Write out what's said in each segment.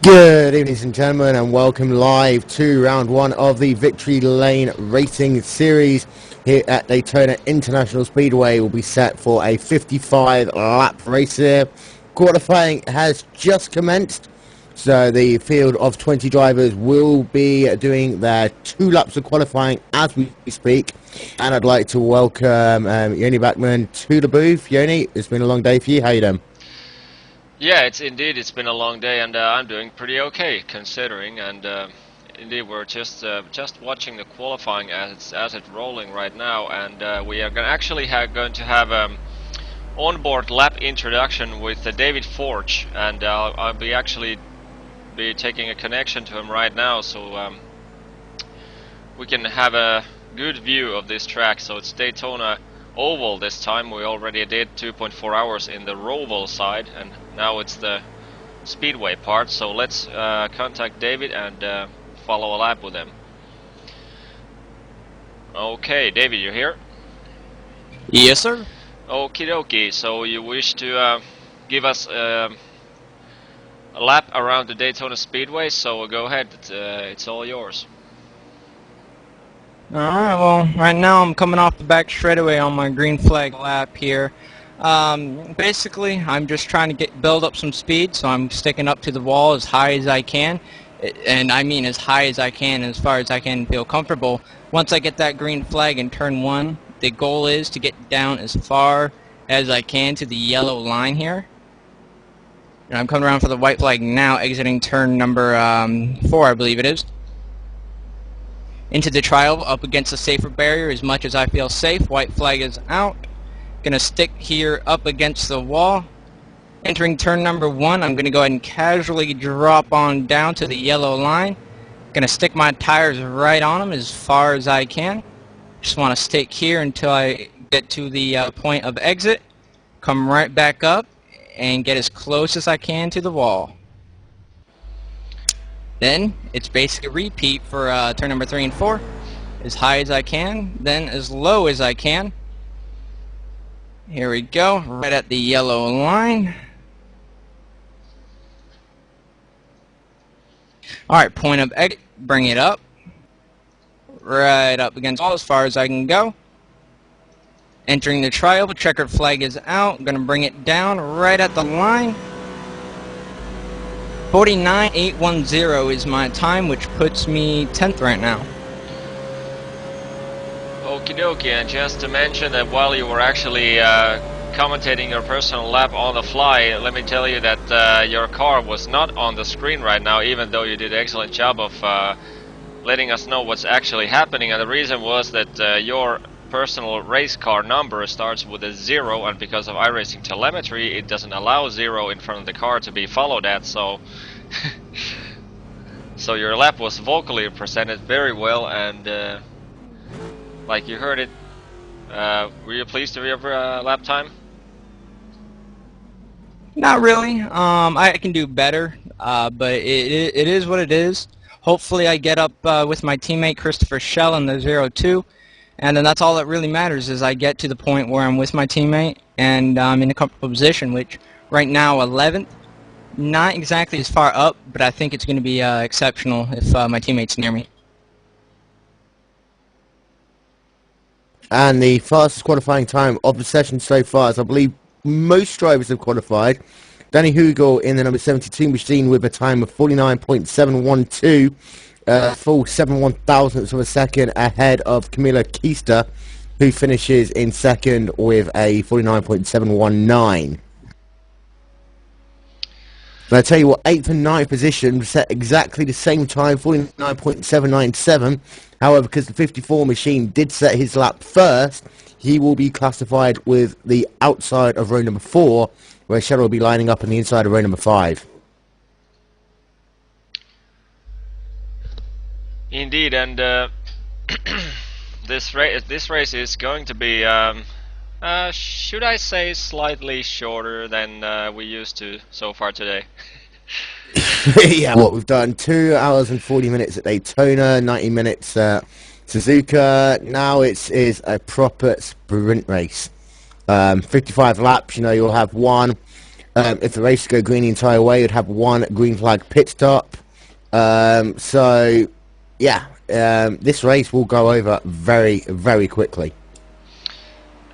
Good evening, ladies and gentlemen, and welcome live to round one of the Victory Lane Racing Series here at Daytona International Speedway. Will be set for a 55-lap race here. Qualifying has just commenced, so the field of 20 drivers will be doing their 2 laps of qualifying as we speak. And I'd like to welcome Yoni Backman to the booth. Yoni, it's been a long day for you. How you doing? Yeah, it's been a long day, and I'm doing pretty okay considering. And indeed, we're just watching the qualifying as it's rolling right now, and we are going to have onboard lap introduction with David Forge, and I'll be taking a connection to him right now, so we can have a good view of this track. So it's Daytona Oval this time. We already did 2.4 hours in the Roval side, and now it's the Speedway part. So let's contact David and follow a lap with him. Okay, David, you're here? Yes, sir. Okie dokie. So you wish to give us a lap around the Daytona Speedway, so go ahead. It's all yours. Alright, well, right now I'm coming off the back straightaway on my green flag lap here. Basically, I'm just trying to build up some speed, so I'm sticking up to the wall as high as I can. And I mean as high as I can, as far as I can feel comfortable. Once I get that green flag in turn 1, the goal is to get down as far as I can to the yellow line here. And I'm coming around for the white flag now, exiting turn number 4, I believe it is. Into the trial, up against the safer barrier as much as I feel safe. White flag is out. Gonna stick here up against the wall. Entering turn number 1, I'm gonna go ahead and casually drop on down to the yellow line. Gonna stick my tires right on them as far as I can. Just want to stick here until I get to the point of exit. Come right back up and get as close as I can to the wall. Then it's basically a repeat for turn number 3 and 4. As high as I can, then as low as I can. Here we go, right at the yellow line. Alright, point of exit, bring it up. Right up against all as far as I can go. Entering the trial, the checkered flag is out. I'm going to bring it down right at the line. 49.810 is my time, which puts me 10th right now. Okie dokie, and just to mention that while you were actually commentating your personal lap on the fly, let me tell you that your car was not on the screen right now, even though you did an excellent job of letting us know what's actually happening. And the reason was that your personal race car number starts with a 0, and because of iRacing telemetry, it doesn't allow 0 in front of the car to be followed at, so so your lap was vocally presented very well, and like you heard it. Were you pleased with your lap time? Not really. I can do better, but it is what it is. Hopefully I get up with my teammate Christopher Schell in the 02. And then that's all that really matters, is I get to the point where I'm with my teammate and I'm in a comfortable position, which right now 11th. Not exactly as far up, but I think it's going to be exceptional if my teammate's near me. And the fastest qualifying time of the session so far, as I believe most drivers have qualified. Danny Hugel in the number 72 machine with a time of 49.712. Full 7/1000ths of a second ahead of Camila Keister, who finishes in second with a 49.719. And I tell you what, 8th and 9th position set exactly the same time, 49.797. However, because the 54 machine did set his lap first, he will be classified with the outside of row number 4, where Cheryl will be lining up on the inside of row number 5. Indeed, and this race is going to be, should I say, slightly shorter than we used to so far today. Yeah, what we've done, 2 hours and 40 minutes at Daytona, 90 minutes at Suzuka. Now it is a proper sprint race. 55 laps, you know, you'll have one If the races go green the entire way, you'd have one green flag pit stop. So, yeah, this race will go over very, very quickly.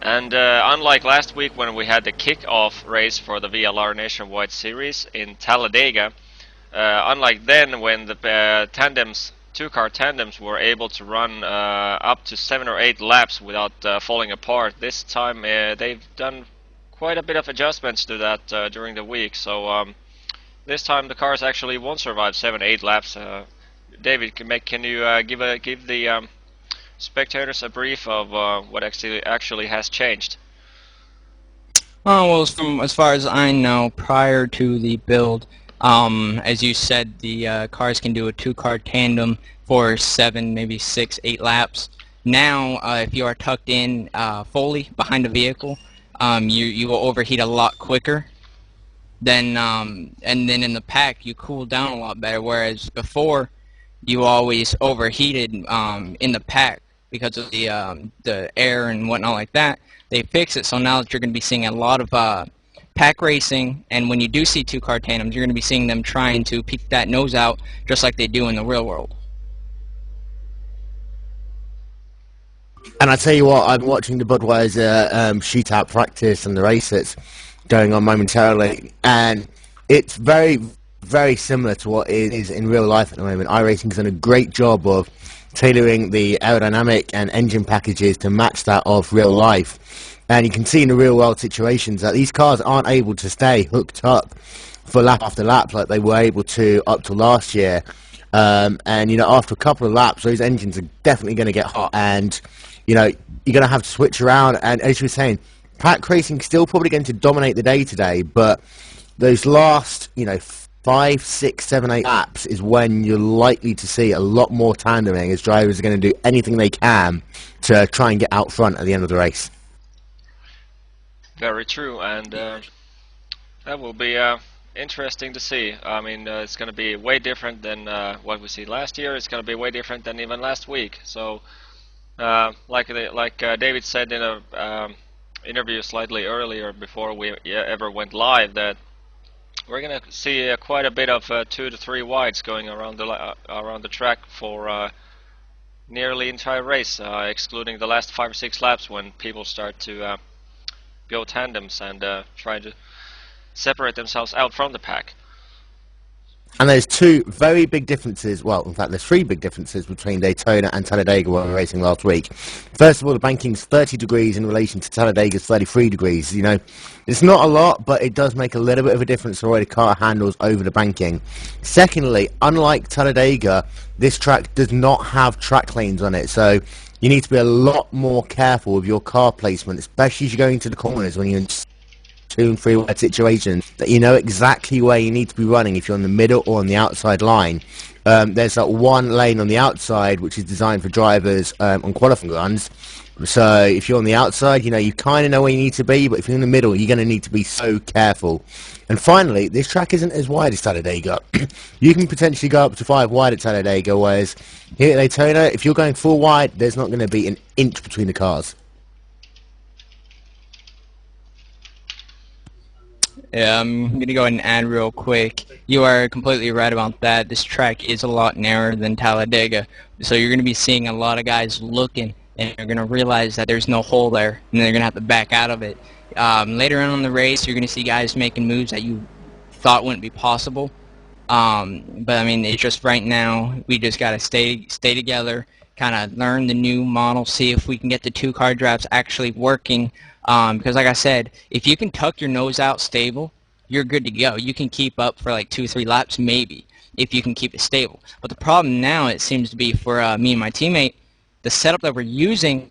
And unlike last week when we had the kick-off race for the VLR Nationwide Series in Talladega, unlike then when the two-car tandems were able to run up to 7 or 8 laps without falling apart, this time they've done quite a bit of adjustments to that during the week. So this time the cars actually won't survive 7-8 laps. David, can you give the spectators a brief of what actually has changed? Oh, well, as far as I know, prior to the build, as you said, the cars can do a two-car tandem for 7, maybe 6, 8 laps. Now, if you are tucked in fully behind a vehicle, you will overheat a lot quicker. And then in the pack, you cool down a lot better. Whereas before, you always overheated in the pack because of the air and whatnot like that. They fix it, so now that you're going to be seeing a lot of pack racing, and when you do see two-car tandems, you're going to be seeing them trying to peek that nose out just like they do in the real world. And I tell you what, I'm watching the Budweiser shootout practice and the race that's going on momentarily, and it's very, very similar to what it is in real life at the moment. iRacing's done a great job of tailoring the aerodynamic and engine packages to match that of real life. And you can see in the real world situations that these cars aren't able to stay hooked up for lap after lap like they were able to up to last year. And, you know, after a couple of laps, those engines are definitely going to get hot, and, you know, you're going to have to switch around. And as you were saying, pack racing still probably going to dominate the day today, but those last, you know, 5, 6, 7, 8 laps is when you're likely to see a lot more tandeming, as drivers are going to do anything they can to try and get out front at the end of the race. Very true, and that will be interesting to see. I mean, it's going to be way different than what we see last year. It's going to be way different than even last week. So, like David said in a interview slightly earlier before we ever went live, that we're going to see quite a bit of 2 to 3 wides going around the track for nearly entire race, excluding the last 5 or 6 laps when people start to go tandems and try to separate themselves out from the pack. And there's 2 very big differences, well, in fact, there's 3 big differences between Daytona and Talladega when we were racing last week. First of all, the banking's 30 degrees in relation to Talladega's 33 degrees. You know, it's not a lot, but it does make a little bit of a difference the way the car handles over the banking. Secondly, unlike Talladega, this track does not have track lanes on it, so you need to be a lot more careful with your car placement, especially as you're going to the corners when you're in 2 and 3 wide situations, that you know exactly where you need to be running if you're on the middle or on the outside line. There's that one lane on the outside which is designed for drivers on qualifying runs. So if you're on the outside, you know, you kind of know where you need to be, but if you're in the middle, you're going to need to be so careful. And finally, this track isn't as wide as Talladega. You can potentially go up to 5 wide at Talladega, whereas here at Daytona, if you're going full wide, there's not going to be an inch between the cars. Yeah, I'm going to go ahead and add real quick. You are completely right about that. This track is a lot narrower than Talladega, so you're going to be seeing a lot of guys looking, and you're going to realize that there's no hole there, and they're going to have to back out of it. Later on in the race, you're going to see guys making moves that you thought wouldn't be possible. But I mean, it's just right now, we just got to stay together, kind of learn the new model, see if we can get the 2-car drafts actually working. Because like I said, if you can tuck your nose out stable, you're good to go. You can keep up for like 2 or 3 laps maybe, if you can keep it stable. But the problem now, it seems to be for me and my teammate, the setup that we're using,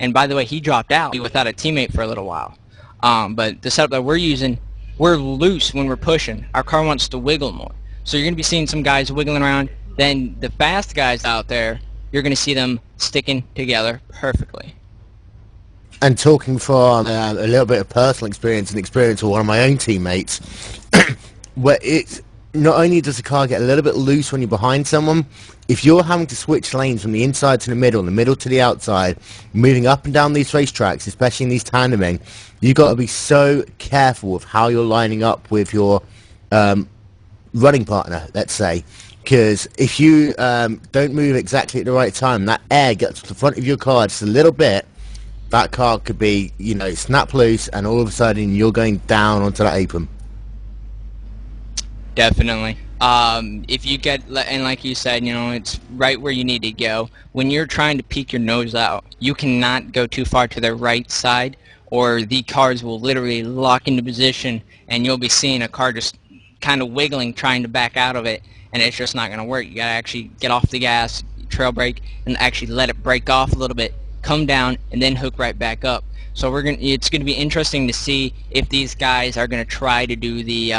and by the way, he dropped out without a teammate for a little while. But the setup that we're using, we're loose when we're pushing. Our car wants to wiggle more. So you're going to be seeing some guys wiggling around. Then the fast guys out there, you're going to see them sticking together perfectly. And talking from a little bit of personal experience and experience of one of my own teammates, where not only does the car get a little bit loose when you're behind someone, if you're having to switch lanes from the inside to the middle to the outside, moving up and down these racetracks, especially in these tandeming, you've got to be so careful of how you're lining up with your running partner, let's say. Because if you don't move exactly at the right time, that air gets to the front of your car just a little bit, that car could be, snap loose, and all of a sudden you're going down onto that apron. Definitely. If you get, and like you said, it's right where you need to go. When you're trying to peek your nose out, you cannot go too far to the right side, or the cars will literally lock into position, and you'll be seeing a car just kind of wiggling, trying to back out of it, and it's just not going to work. You got to actually get off the gas, trail brake, and actually let it break off a little bit, come down, and then hook right back up. So it's going to be interesting to see if these guys are going to try to do the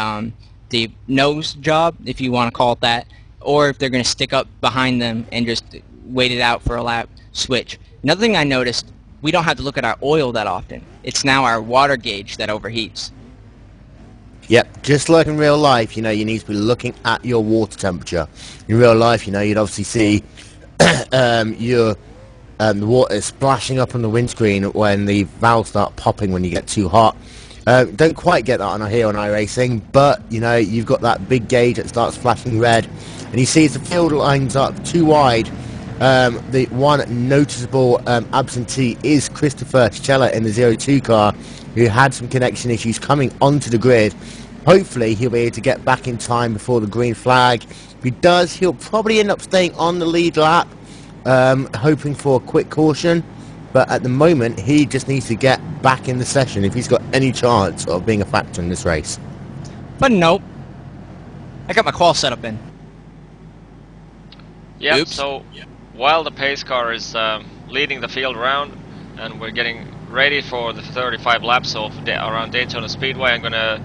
nose job, if you want to call it that, or if they're going to stick up behind them and just wait it out for a lap, switch. Another thing I noticed, we don't have to look at our oil that often. It's now our water gauge that overheats. Yep, just like in real life, you need to be looking at your water temperature. In real life, you'd obviously see the water splashing up on the windscreen when the valves start popping when you get too hot. Don't quite get that on here on iRacing, but you've got that big gauge that starts flashing red, and you see as the field lines up too wide, the one noticeable absentee is Christopher Schella in the 02 car, who had some connection issues coming onto the grid. Hopefully he'll be able to get back in time before the green flag. If he does, he'll probably end up staying on the lead lap, hoping for a quick caution. But at the moment, he just needs to get back in the session if he's got any chance of being a factor in this race. But nope. I got my qual setup in. Yeah, Oops. so while the pace car is leading the field round and we're getting ready for the 35 laps of around Daytona Speedway, I'm going to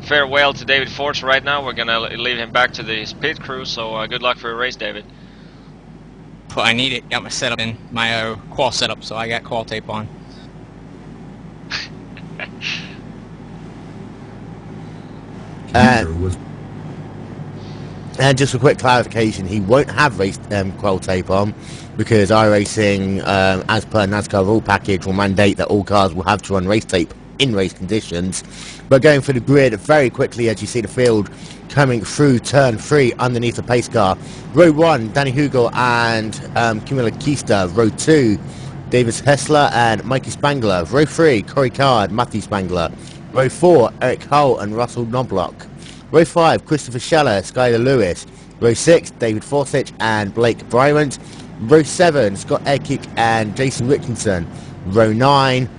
farewell to David Forge right now. We're going to leave him back to the pit crew, so good luck for your race, David. Well, I need it. Got my setup in, my qual setup, so I got qual tape on. And just a quick clarification, he won't have race qual tape on because iRacing, as per NASCAR rule package, will mandate that all cars will have to run race tape in race conditions. But going for the grid very quickly, as you see the field coming through turn 3 underneath the pace car. Row 1, Danny Hugel and Camila Kista. Row 2, Davis Hessler and Mikey Spangler. Row 3, Corey Card, Matthew Spangler. Row 4, Eric Hull and Russell Knobloch. Row 5, Christopher Scheller, Skyler Lewis. Row 6, David Forsich and Blake Bryant. Row 7, Scott Edkick and Jason Richardson. Row 9,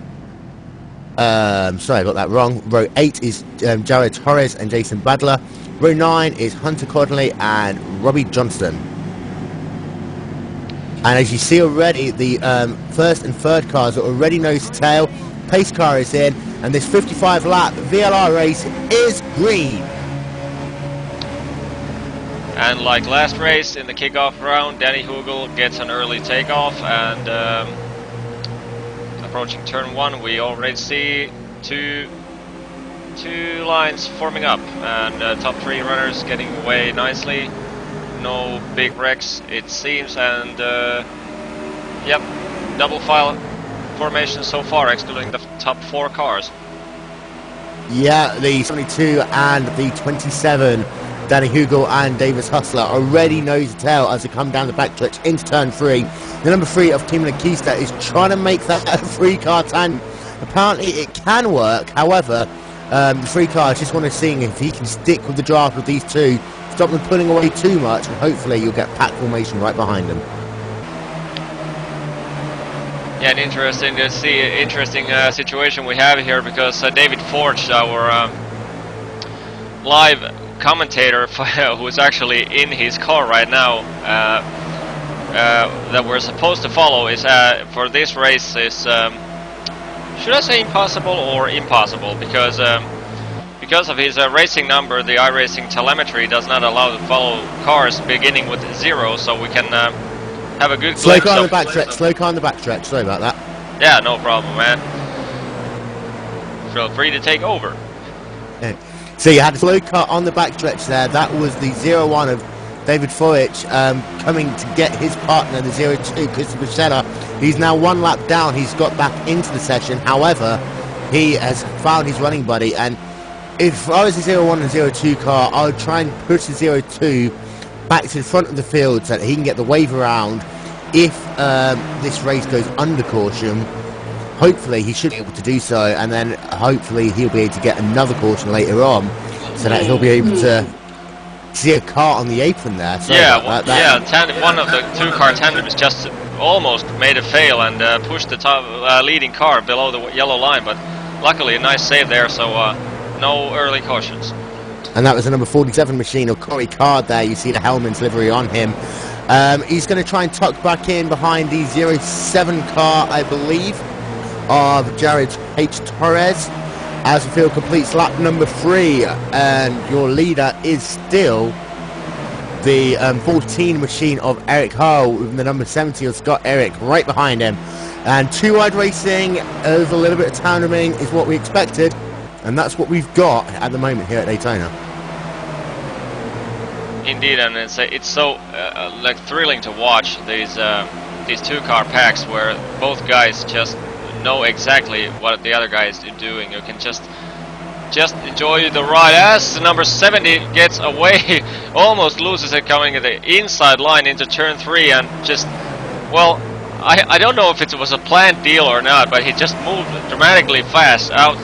sorry, I got that wrong. Row 8 is Jared Torres and Jason Badler. Row 9 is Hunter Codley and Robbie Johnston. And as you see already, the first and third cars are already nose to tail. Pace car is in, and this 55 lap VLR race is green. And like last race in the kickoff round, Danny Hugel gets an early takeoff, and approaching turn 1, we already see two lines forming up, and top 3 runners getting away nicely. No big wrecks, it seems, and yep, double file formation so far, excluding the top 4 cars. Yeah, the 72 and the 27, Danny Hugel and Davis Hustler, already nose to tail as they come down the backstretch into turn 3. The number 3 of Team Nikista is trying to make that a 3-car tandem. Apparently it can work, however, the 3 cars just want to see if he can stick with the draft with these two, stop them pulling away too much, and hopefully you'll get pack formation right behind them. Yeah, and interesting to see, interesting situation we have here, because David Forge, our live commentator, who is actually in his car right now, that we're supposed to follow, is for this race is should I say impossible or impossible, because of his racing number, the iRacing telemetry does not allow to follow cars beginning with 0, so we can have a good slow car on the backstretch, slow car on the backstretch, sorry about that. Yeah, no problem, man. Feel free to take over. So you had a slow car on the backstretch there. That was the 0-1 of David Foyich coming to get his partner, the 0-2, Christopher Scheller. He's now 1 lap down. He's got back into the session. However, he has found his running buddy. And if I was a 0-1 and 0-2 car, I would try and push the 0-2 back to the front of the field so that he can get the wave around. If this race goes under caution, hopefully he should be able to do so, and then hopefully he'll be able to get another caution later on, so that he'll be able to see a car on the apron there. So one of the 2-car tandems just almost made a fail and pushed the top leading car below the yellow line, but luckily a nice save there, so no early cautions. And that was the number 47 machine of Corey Card there. You see the Hellman's livery on him. He's going to try and tuck back in behind the 07 car, I believe, of Jared H. Torres, as the field completes lap number 3, and your leader is still the 14 machine of Eric Hull, with the number 70 of Scott Eric right behind him. And 2 wide racing over a little bit of tandeming is what we expected, and that's what we've got at the moment here at Daytona. Indeed, and it's so like thrilling to watch these 2-car packs where both guys just know exactly what the other guy is doing. You can just enjoy the ride as the number 70 gets away, almost loses it coming at the inside line into turn 3, and just, well, I don't know if it was a planned deal or not, but he just moved dramatically fast out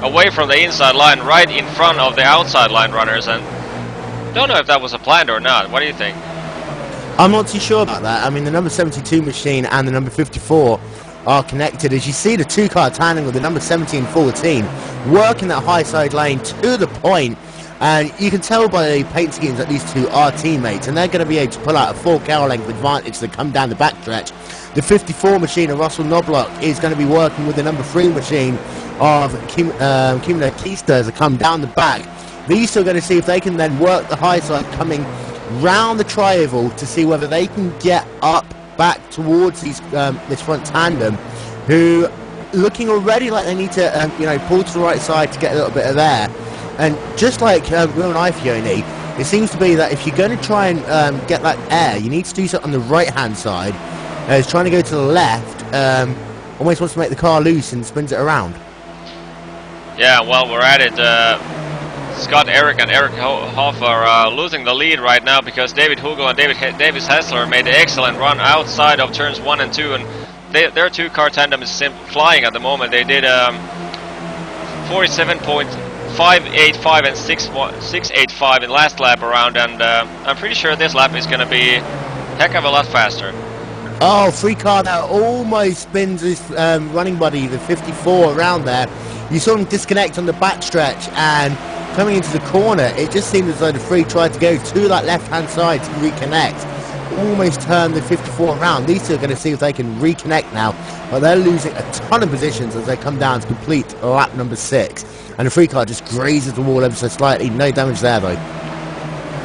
away from the inside line right in front of the outside line runners, and don't know if that was a planned or not. What do you think? I'm not too sure about that. I mean, the number 72 machine and the number 54 are connected. As you see, the 2-car tandem with the number 17 and 14 working that high side lane to the point, and you can tell by the paint schemes that these two are teammates, and they're going to be able to pull out a 4-car length advantage to come down the backstretch. The 54 machine of Russell Knobloch is going to be working with the number 3 machine of Kimna Keister to come down the back. These two are going to see if they can then work the high side coming round the tri-oval to see whether they can get up back towards these this front tandem, who looking already like they need to pull to the right side to get a little bit of air. And just like Will and Ifione, it seems to be that if you're going to try and get that air, you need to do so on the right hand side. As trying to go to the left almost wants to make the car loose and spins it around. Yeah, well, we're at it. Scott Eric and Eric Hoff are losing the lead right now because David Hugel and Davis Hessler made an excellent run outside of turns 1 and 2, and their 2-car tandem is flying at the moment. They did 47.585 and 685 in last lap around, and I'm pretty sure this lap is going to be a heck of a lot faster. Oh, 3-car that almost spins his running buddy, the 54, around there. You saw him disconnect on the backstretch, and coming into the corner, it just seemed as though the 3 tried to go to that left-hand side to reconnect. Almost turned the 54 around. These two are going to see if they can reconnect now, but they're losing a ton of positions as they come down to complete lap number 6. And the 3-car just grazes the wall ever so slightly. No damage there, though.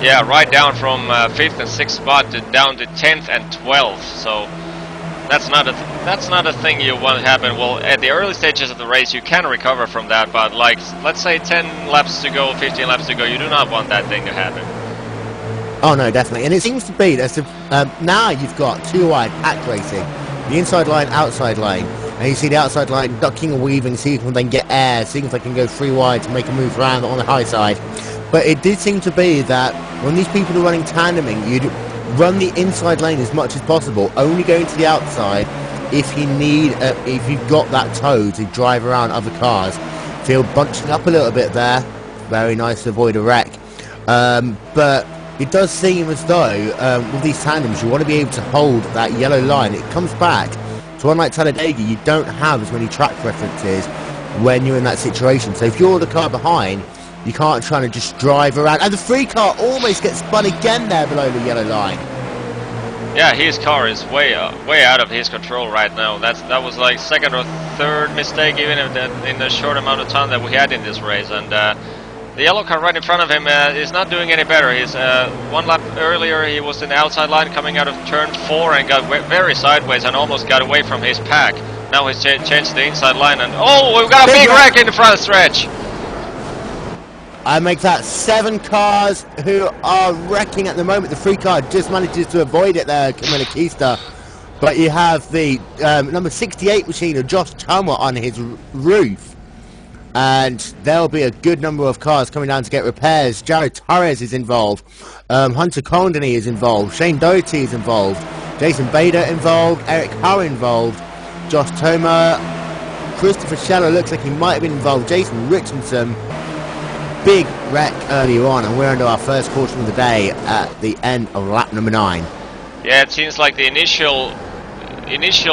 Yeah, right down from 5th and 6th spot down to 10th and 12th. So that's not a thing you want to happen. Well, at the early stages of the race, you can recover from that, but like, let's say 10 laps to go, 15 laps to go, you do not want that thing to happen. Oh no, definitely. And it seems to be that now you've got 2 wide pack racing, the inside line, outside line, and you see the outside line ducking and weaving, see if they can get air, seeing if they can go 3 wide to make a move around on the high side. But it did seem to be that when these people are running tandeming, you'd run the inside lane as much as possible, only going to the outside if you need, if you've got that toe to drive around other cars. Field bunching up a little bit there, very nice to avoid a wreck. But it does seem as though with these tandems you want to be able to hold that yellow line. It comes back to, unlike Talladega, you don't have as many track preferences when you're in that situation. So if you're the car behind, you can't try to just drive around. And the 3-car almost gets spun again there below the yellow line. Yeah, his car is way out of his control right now. That was like 2nd or 3rd mistake even in the short amount of time that we had in this race. And the yellow car right in front of him is not doing any better. He's 1 lap earlier he was in the outside line coming out of turn 4 and got very sideways and almost got away from his pack. Now he's changed the inside line, and oh, we've got a big wreck in the front stretch. I make that 7 cars who are wrecking at the moment. The 3 car just manages to avoid it there, Camilla Keister. But you have the number 68 machine of Josh Chalmer on his roof. And there'll be a good number of cars coming down to get repairs. Jared Torres is involved. Hunter Condony is involved. Shane Doherty is involved. Jason Bader involved. Eric Howe involved. Josh Toma. Christopher Scheller looks like he might have been involved. Jason Richardson. Big wreck earlier on, and we're under our first caution of the day at the end of lap number 9. Yeah, it seems like the initial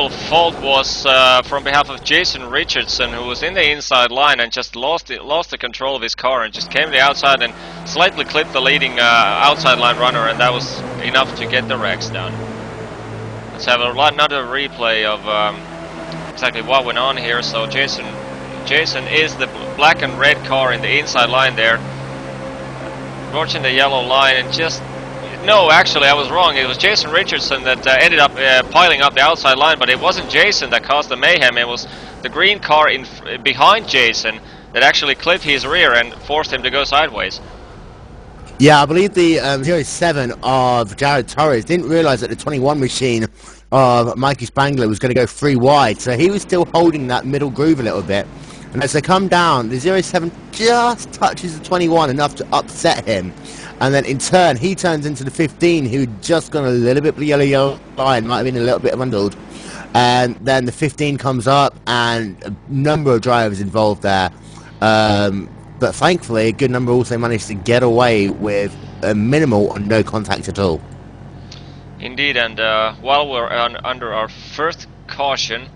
fault was from behalf of Jason Richardson, who was in the inside line and just lost the control of his car and just came to the outside and slightly clipped the leading outside line runner, and that was enough to get the wrecks done. Let's have another replay of exactly what went on here. So Jason is the black and red car in the inside line there, approaching the yellow line, and just... No, actually, I was wrong. It was Jason Richardson that ended up piling up the outside line, but it wasn't Jason that caused the mayhem. It was the green car behind Jason that actually clipped his rear and forced him to go sideways. Yeah, I believe the 07 of Jared Torres didn't realise that the 21 machine of Mikey Spangler was going to go 3 wide, so he was still holding that middle groove a little bit. And as they come down, the 07 just touches the 21 enough to upset him. And then in turn, he turns into the 15, who'd just gone a little bit yellow line, might have been a little bit bundled. And then the 15 comes up, and a number of drivers involved there. But thankfully, a good number also managed to get away with a minimal or no contact at all. Indeed, and while we're under our first caution,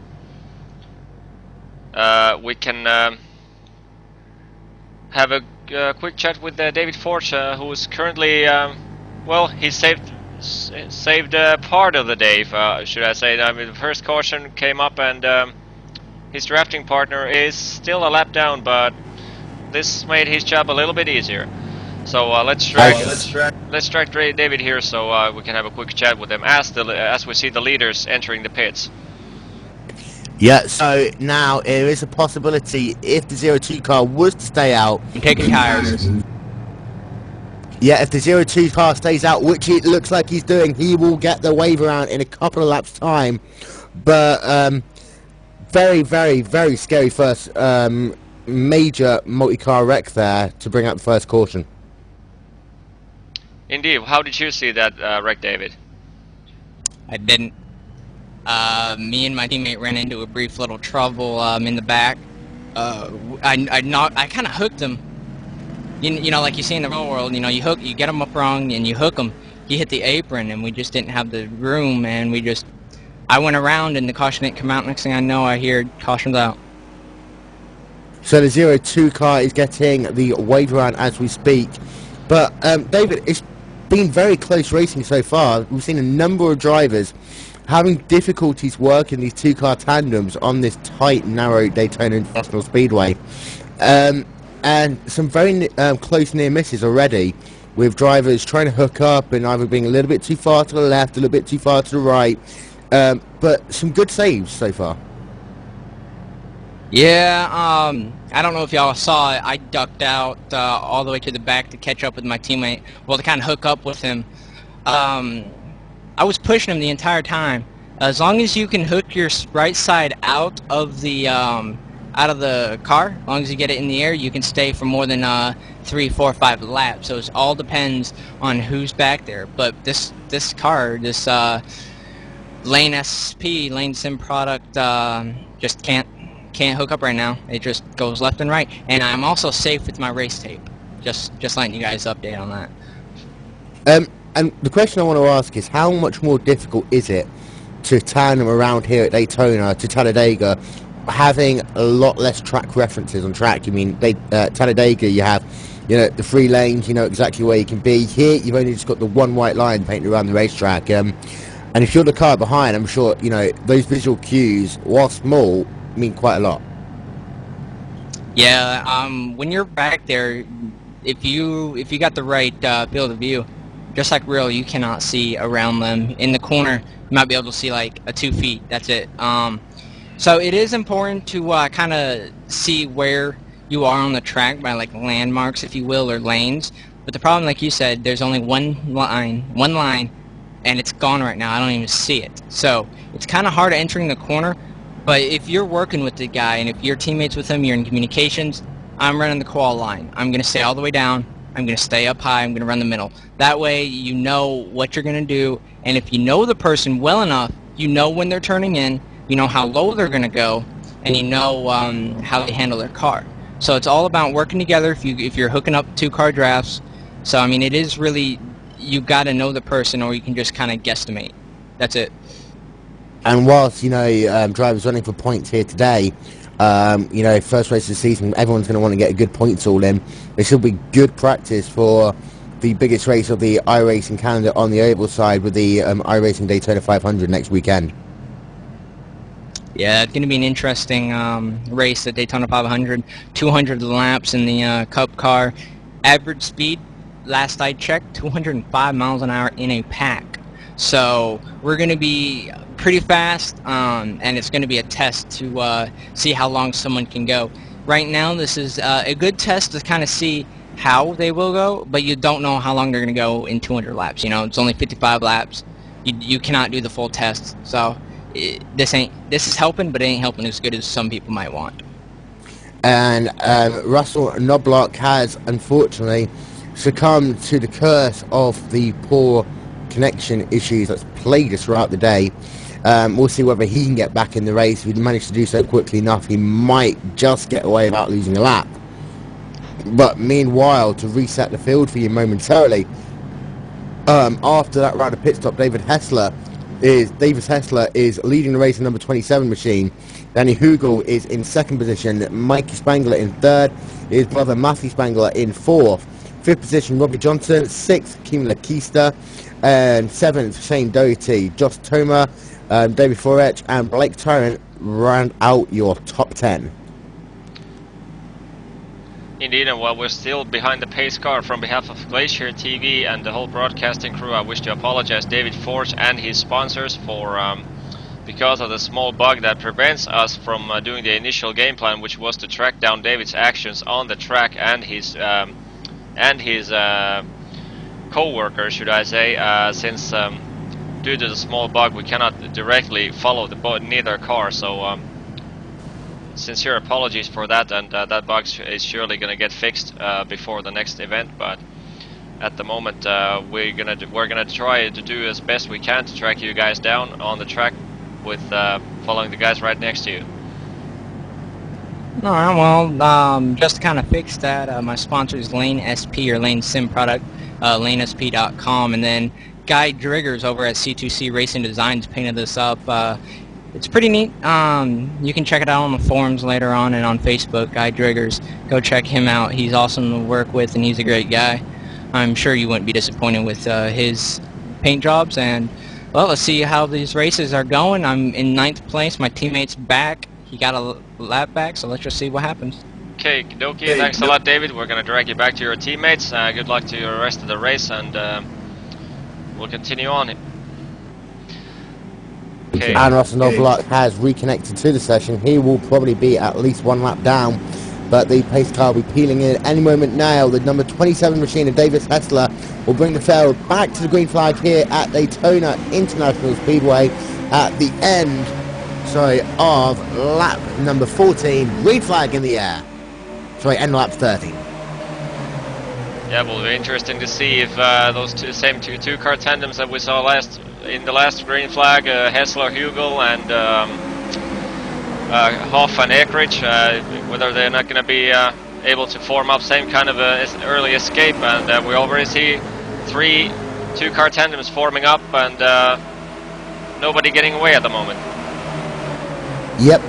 we can have a quick chat with David Forge, who is currently, well, he saved part of the day, should I say. I mean, the first caution came up, and his drafting partner is still a lap down, but this made his job a little bit easier. So let's track David here, so we can have a quick chat with him as we see the leaders entering the pits. Yeah, so now there is a possibility if the 02 car was to stay out. I'm taking tires. Yeah, if the 02 car stays out, which it looks like he's doing, he will get the wave around in a couple of laps' time. But very, very, very scary first major multi-car wreck there to bring out the first caution. Indeed. How did you see that wreck, David? I didn't. Me and my teammate ran into a brief little trouble in the back. I kind of hooked him. You know, like you see in the real world, you know, you get him up wrong and you hook him. He hit the apron, and we just didn't have the room, and I went around and the caution didn't come out. Next thing I know, I hear cautions out. So the 02 car is getting the wave around as we speak. But David, it's been very close racing so far. We've seen a number of drivers having difficulties working these 2-car tandems on this tight, narrow Daytona International Speedway. And some very close near misses already, with drivers trying to hook up and either being a little bit too far to the left, a little bit too far to the right. But some good saves so far. Yeah, I don't know if y'all saw it. I ducked out all the way to the back to catch up with my teammate, well, to kind of hook up with him. I was pushing him the entire time. As long as you can hook your right side out of the car, as long as you get it in the air, you can stay for more than 3, 4, 5 laps. So it all depends on who's back there. But this car, this Lane SP, Lane Sim product, just can't hook up right now. It just goes left and right. And I'm also safe with my race tape. Just letting you guys update on that. And the question I want to ask is, how much more difficult is it to tandem around here at Daytona to Talladega, having a lot less track references on track? I mean, Talladega, you have, you know, the 3 lanes, you know exactly where you can be. Here, you've only just got the one white line painted around the racetrack. And if you're the car behind, I'm sure, you know, those visual cues, while small, mean quite a lot. Yeah, when you're back there, if you got the right field of view, just like real, you cannot see around them. In the corner, you might be able to see like 2 feet. That's it. So it is important to kind of see where you are on the track by like landmarks, if you will, or lanes. But the problem, like you said, there's only one line, and it's gone right now. I don't even see it. So it's kind of hard entering the corner. But if you're working with the guy, and if you're teammates with him, you're in communications, I'm running the qual line. I'm going to stay all the way down. I'm going to stay up high. I'm going to run the middle. That way you know what you're going to do. And if you know the person well enough, you know when they're turning in, you know how low they're going to go, and you know how they handle their car. So it's all about working together if you're hooking up 2-car drafts. So, I mean, it is really, you got to know the person, or you can just kind of guesstimate. That's it. And whilst, drivers running for points here today, first race of the season, everyone's going to want to get a good points all in. This will be good practice for the biggest race of the iRacing calendar on the oval side with the iRacing Daytona 500 next weekend. Yeah, it's going to be an interesting race at Daytona 500. 200 laps in the Cup car. Average speed, last I checked, 205 miles an hour in a pack. So we're going to be pretty fast, and it's going to be a test to see how long someone can go. Right now, this is a good test to kind of see how they will go, but you don't know how long they're going to go in 200 laps. It's only 55 laps. You cannot do the full test. So this is helping, but it ain't helping as good as some people might want. And Russell Knobloch has unfortunately succumbed to the curse of the poor connection issues that's plagued us throughout the day. We'll see whether he can get back in the race. If he managed to do so quickly enough, he might just get away without losing a lap. But meanwhile, to reset the field for you momentarily, after that round of pit stop, Davis Hessler is leading the race in number 27 machine. Danny Hugel is in second position. Mikey Spangler in third. His brother Matthew Spangler in fourth. Fifth position, Robbie Johnson. Sixth, Kim Lakista. And seventh, Shane Doherty. Josh Toma, David Forech, and Blake Tyrant round out your top 10. Indeed, and while we're still behind the pace car, from behalf of Glacier TV and the whole broadcasting crew, I wish to apologize David Forge and his sponsors for because of the small bug that prevents us from doing the initial game plan, which was to track down David's actions on the track and his co-worker, should I say, since due to the small bug we cannot directly follow neither car. So sincere apologies for that, and that bug is surely going to get fixed before the next event. But at the moment, we're gonna try to do as best we can to track you guys down on the track with following the guys right next to you. Alright, well, just to kind of fix that, my sponsor is Lane SP, or Lane Sim product, lanesp.com, and then Guy Driggers over at C2C Racing Designs painted this up. It's pretty neat. You can check it out on the forums later on and on Facebook, Guy Driggers. Go check him out. He's awesome to work with, and he's a great guy. I'm sure you wouldn't be disappointed with his paint jobs. And, well, let's see how these races are going. I'm in 9th place. My teammate's back. He got a lap back, so let's just see what happens. Okay, dokie. Thanks a lot, David. We're going to drag you back to your teammates. Good luck to your rest of the race, and we'll continue on. Okay. And Russell Knobloch has reconnected to the session. He will probably be at least one lap down, but the pace car will be peeling in at any moment now. The number 27 machine of Davis Hessler will bring the field back to the green flag here at Daytona International Speedway at the end of lap number 14. Green flag in the air. End lap 30. Yeah, it will be interesting to see if those same two-car tandems that we saw in the last green flag, Hessler, Hugel, and Hoff and Eckridge, whether they're not going to be able to form up same kind of early escape. And we already see 3 two-car tandems forming up, and nobody getting away at the moment. Yep.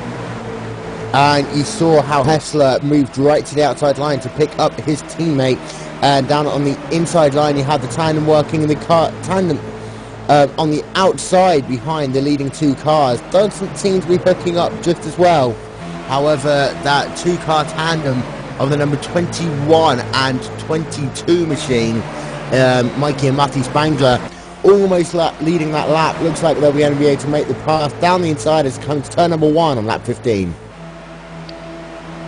And you saw how Hessler moved right to the outside line to pick up his teammate. And down on the inside line, you have the tandem working in the car tandem on the outside behind the leading 2 cars. Doesn't seem to be hooking up just as well. However, that 2-car tandem of the number 21 and 22 machine, Mikey and Matthew Spangler, almost leading that lap. Looks like they'll be going to be able to make the pass down the inside as it comes to turn number 1 on lap 15.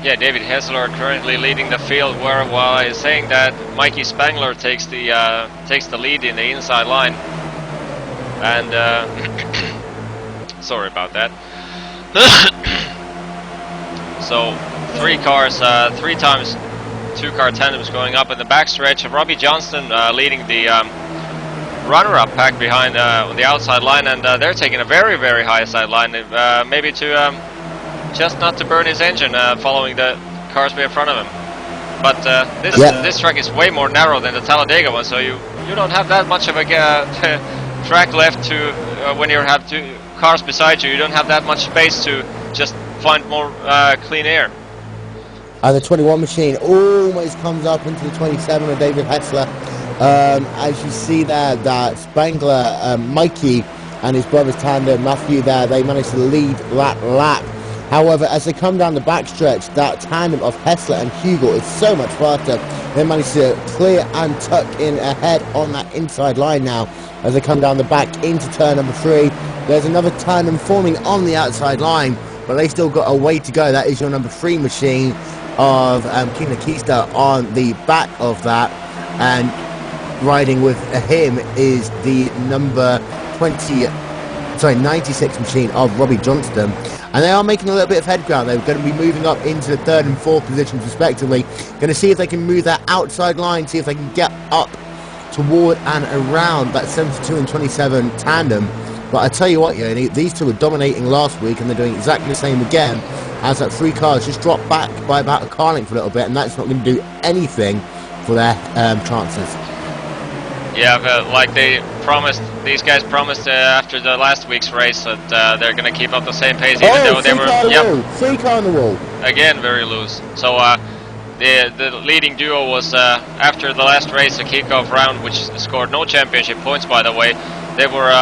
Yeah, David Hessler currently leading the field, while he's saying that Mikey Spangler takes the lead in the inside line. And sorry about that. So 3 cars, 3 times 2-car tandems going up in the backstretch. Robbie Johnston leading the runner-up pack behind on the outside line, and they're taking a very, very high side line, maybe to just not to burn his engine following the cars in front of him. But this track is way more narrow than the Talladega one, so you don't have that much of a track left to when you have 2 cars beside you. You don't have that much space to just find more clean air. And the 21 machine almost comes up into the 27 of David Hessler. As you see there, that Spangler, Mikey, and his brother's tandem, Matthew, there, they managed to lead that lap. However, as they come down the backstretch, that tandem of Hessler and Hugel is so much faster. They managed to clear and tuck in ahead on that inside line now. As they come down the back into turn number 3, there's another tandem forming on the outside line, but they still got a way to go. That is your number 3 machine of King Nikista on the back of that, and riding with him is the number 96 machine of Robbie Johnston. And they are making a little bit of head ground. They're going to be moving up into the 3rd and 4th positions respectively. Going to see if they can move that outside line, see if they can get up toward and around that 72 and 27 tandem. But I tell you what, these two were dominating last week, and they're doing exactly the same again, as that 3 cars just dropped back by about a car length for a little bit, and that's not going to do anything for their chances. Yeah, but like these guys promised after the last week's race that they're going to keep up the same pace, even though they were 3 car on the wall. Again, very loose. So the leading duo was after the last race, a kickoff round, which scored no championship points, by the way. They were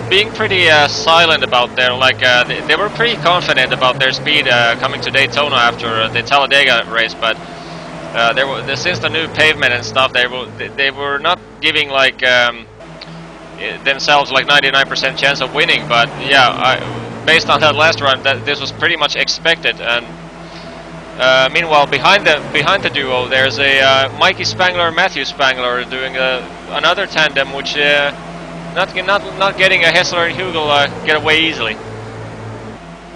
being pretty silent about their they were pretty confident about their speed coming to Daytona after the Talladega race, but since the new pavement and stuff, they were not giving themselves 99% chance of winning. But yeah, based on that last run, this was pretty much expected. And meanwhile, behind the duo, there's a Mikey Spangler and Matthew Spangler doing another tandem, which not getting a Hessler and Hugel get away easily.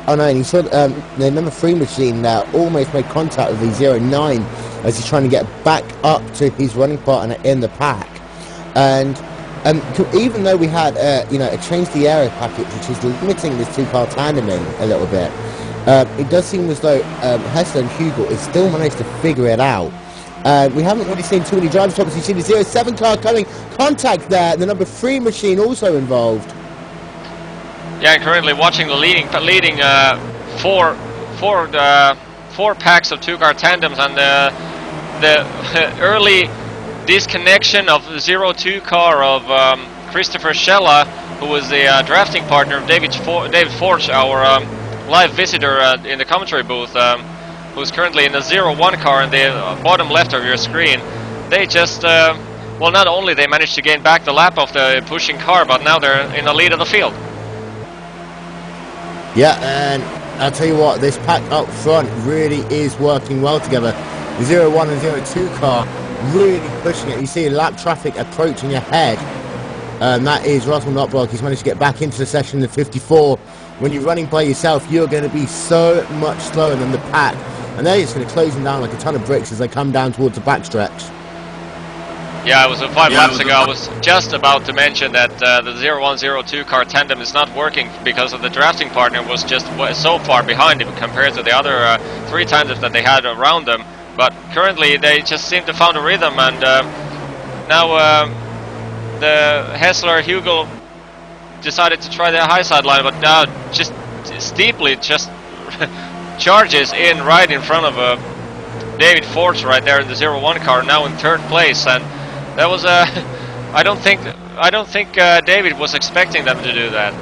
Oh no, and he saw the number 3 machine there almost made contact with the 09 as he's trying to get back up to his running partner in the pack. And even though we had a change the area package, which is limiting this 2-car tandeming a little bit, it does seem as though Hessler and Hugel has still managed to figure it out. We haven't really seen too many driver stops. You see the 07 car coming, contact there, the number 3 machine also involved. Yeah, currently watching the leading 4 packs of 2-car tandems, and the early disconnection of the 02 car of Christopher Schella, who was the drafting partner of David Forge, our live visitor in the commentary booth, who's currently in the 01 car in the bottom left of your screen. They just well, not only they managed to gain back the lap of the pushing car, but now they're in the lead of the field. Yeah, and I'll tell you what, this pack up front really is working well together. The 01 and 02 car really pushing it. You see lap traffic approaching ahead. That is Russell Knotbrock. He's managed to get back into the session in the 54. When you're running by yourself, you're going to be so much slower than the pack. And they're just going to close them down like a ton of bricks as they come down towards the backstretch. Yeah, it was 5 laps ago. I was just about to mention that the 0102 car tandem is not working because of the drafting partner was just so far behind him compared to the other 3 tandems that they had around them. But currently they just seem to found a rhythm, and now the Hessler Hugel decided to try the high side line, but now just steeply just charges in right in front of David Forge right there in the 01 car, now in 3rd place. And that was I don't think David was expecting them to do that.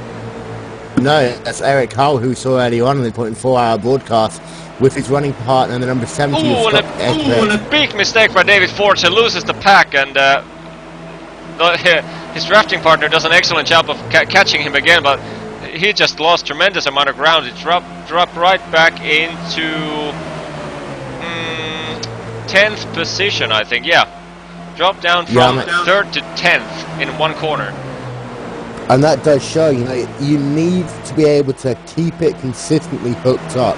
No, that's Eric Hull, who saw earlier on in the 0.4-hour broadcast with his running partner and the number 70. And a big mistake by David Forge. He loses the pack, and his drafting partner does an excellent job of catching him again, but he just lost tremendous amount of ground. He dropped right back into 10th position, I think. Yeah, dropped down from 3rd to 10th in one corner. And that does show, you know, you need to be able to keep it consistently hooked up.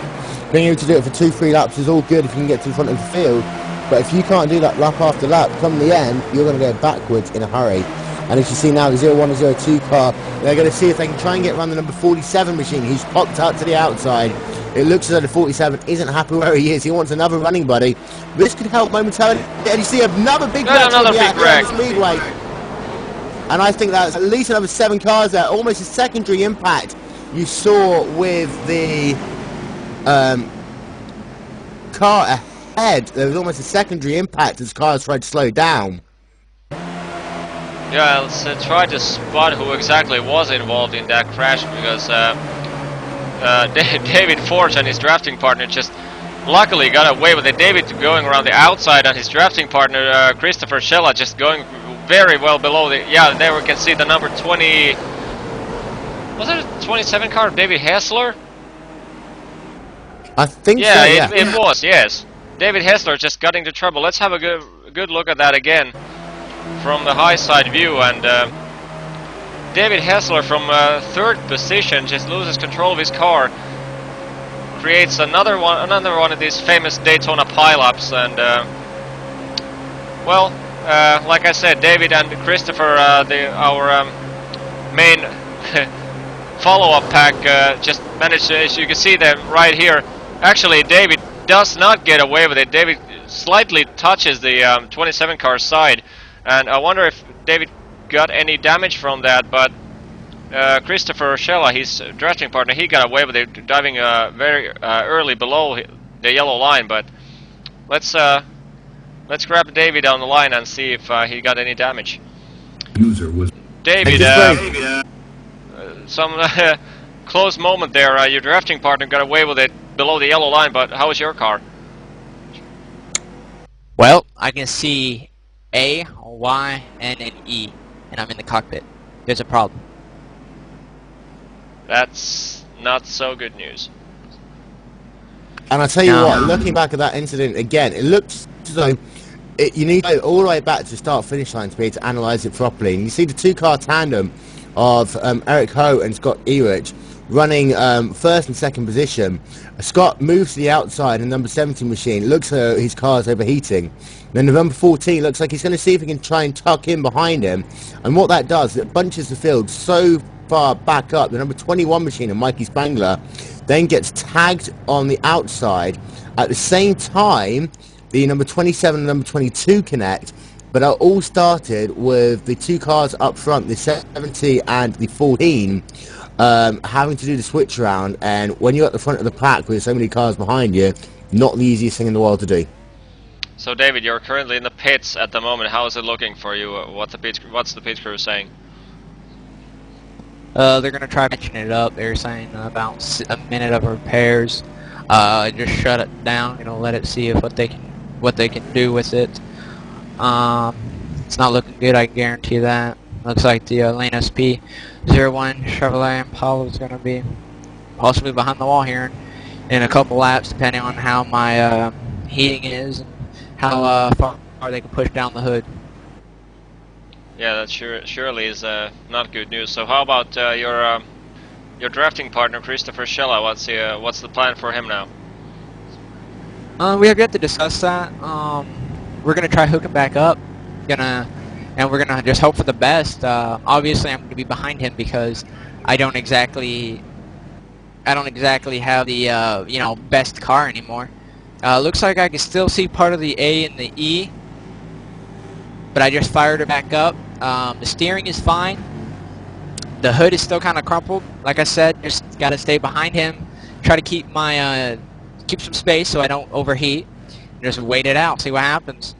Being able to do it for 2-3 laps is all good if you can get to the front of the field, but if you can't do that lap after lap, come the end, you're going to go backwards in a hurry. And as you see now, the 01 and 02 car, they're going to see if they can try and get around the number 47 machine. He's popped out to the outside. It looks as though the 47 isn't happy where he is. He wants another running buddy. This could help momentarily. And you see another big wreck on the speedway. And I think that's at least another 7 cars there. Almost a secondary impact you saw with the car ahead. There was almost a secondary impact as cars tried to slow down. Yeah, let's try to spot who exactly was involved in that crash, because David Forge and his drafting partner just luckily got away with it. David going around the outside and his drafting partner Christopher Schella just going very well below the... Yeah, there we can see the number 20... Was it a 27 car of David Hessler? I think so, yeah. It was, yes. David Hessler just got into trouble. Let's have a good look at that again from the high side view, and David Hessler from 3rd position just loses control of his car, creates another one of these famous Daytona pileups, and well, like I said, David and Christopher, our main follow-up pack, just managed to, as you can see them right here. Actually, David does not get away with it. David slightly touches the 27 car side, and I wonder if David got any damage from that, but Christopher Schella, his drafting partner, he got away with it, diving very early below the yellow line. But let's grab David on the line and see if he got any damage. David, some close moment there. Your drafting partner got away with it below the yellow line, but how was your car? Well, I can see A, Y, and an E, and I'm in the cockpit. There's a problem. That's not so good news. And I tell you what, looking back at that incident again, it looks as though you need to go all the way back to start-finish line to be able to analyse it properly. And you see the 2-car tandem of Eric Ho and Scott Erich running 1st and 2nd position. Scott moves to the outside in number 17 machine. Looks like his car's overheating. Then the number 14 looks like he's going to see if he can try and tuck in behind him. And what that does, it bunches the field so far back up. The number 21 machine of Mikey Spangler then gets tagged on the outside. At the same time, the number 27 and number 22 connect, but are all started with the 2 cars up front, the 70 and the 14, having to do the switch around. And when you're at the front of the pack with so many cars behind you, not the easiest thing in the world to do. So David, you're currently in the pits at the moment. How is it looking for you? What's the pit crew saying? They're gonna try matching it up. They're saying about a minute of repairs. Just shut it down. You know, let it see if what they can do with it. It's not looking good. I guarantee that. Looks like the Lane SP 01 Chevrolet Impala is gonna be possibly behind the wall here in a couple laps, depending on how my heating is and how far they can push down the hood. Yeah, that surely is not good news. So how about your drafting partner Christopher Schella? What's the plan for him now? We have yet to discuss that. We're gonna try hooking back up. And we're gonna just hope for the best. Obviously, I'm gonna be behind him because I don't exactly have the best car anymore. Looks like I can still see part of the A and the E, but I just fired it back up. The steering is fine. The hood is still kind of crumpled. Like I said, just gotta stay behind him. Try to keep my keep some space so I don't overheat. Just wait it out, see what happens.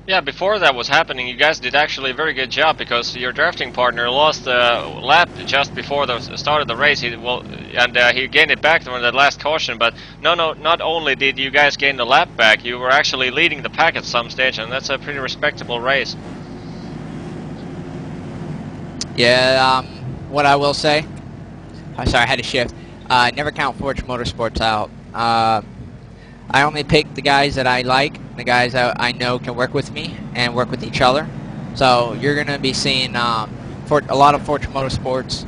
Yeah, before that was happening, you guys did actually a very good job, because your drafting partner lost a lap just before the start of the race. He gained it back during that last caution. But not only did you guys gain the lap back, you were actually leading the pack at some stage, and that's a pretty respectable race. Yeah, what I will say, sorry, I had to shift. Never count Forge Motorsports out. I only pick the guys that I like, the guys that I know can work with me and work with each other. So you're going to be seeing a lot of Forge Motorsports.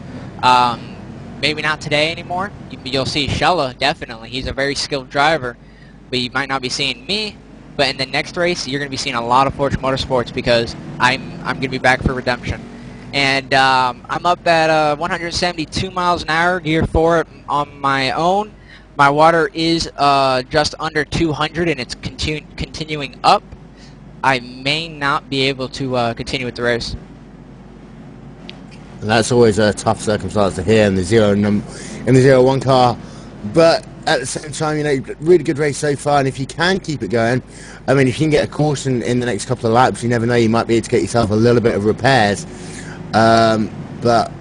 Maybe not today anymore. You'll see Shella, definitely. He's a very skilled driver. But you might not be seeing me. But in the next race, you're going to be seeing a lot of Forge Motorsports because I'm going to be back for redemption. And I'm up at 172 miles an hour, gear 4 on my own. My water is just under 200 and it's continuing up. I may not be able to continue with the race. And that's always a tough circumstance to hear in the 0-1 car. But at the same time, really good race so far. And if you can keep it going, I mean, if you can get a caution in the next couple of laps, you never know, you might be able to get yourself a little bit of repairs. But,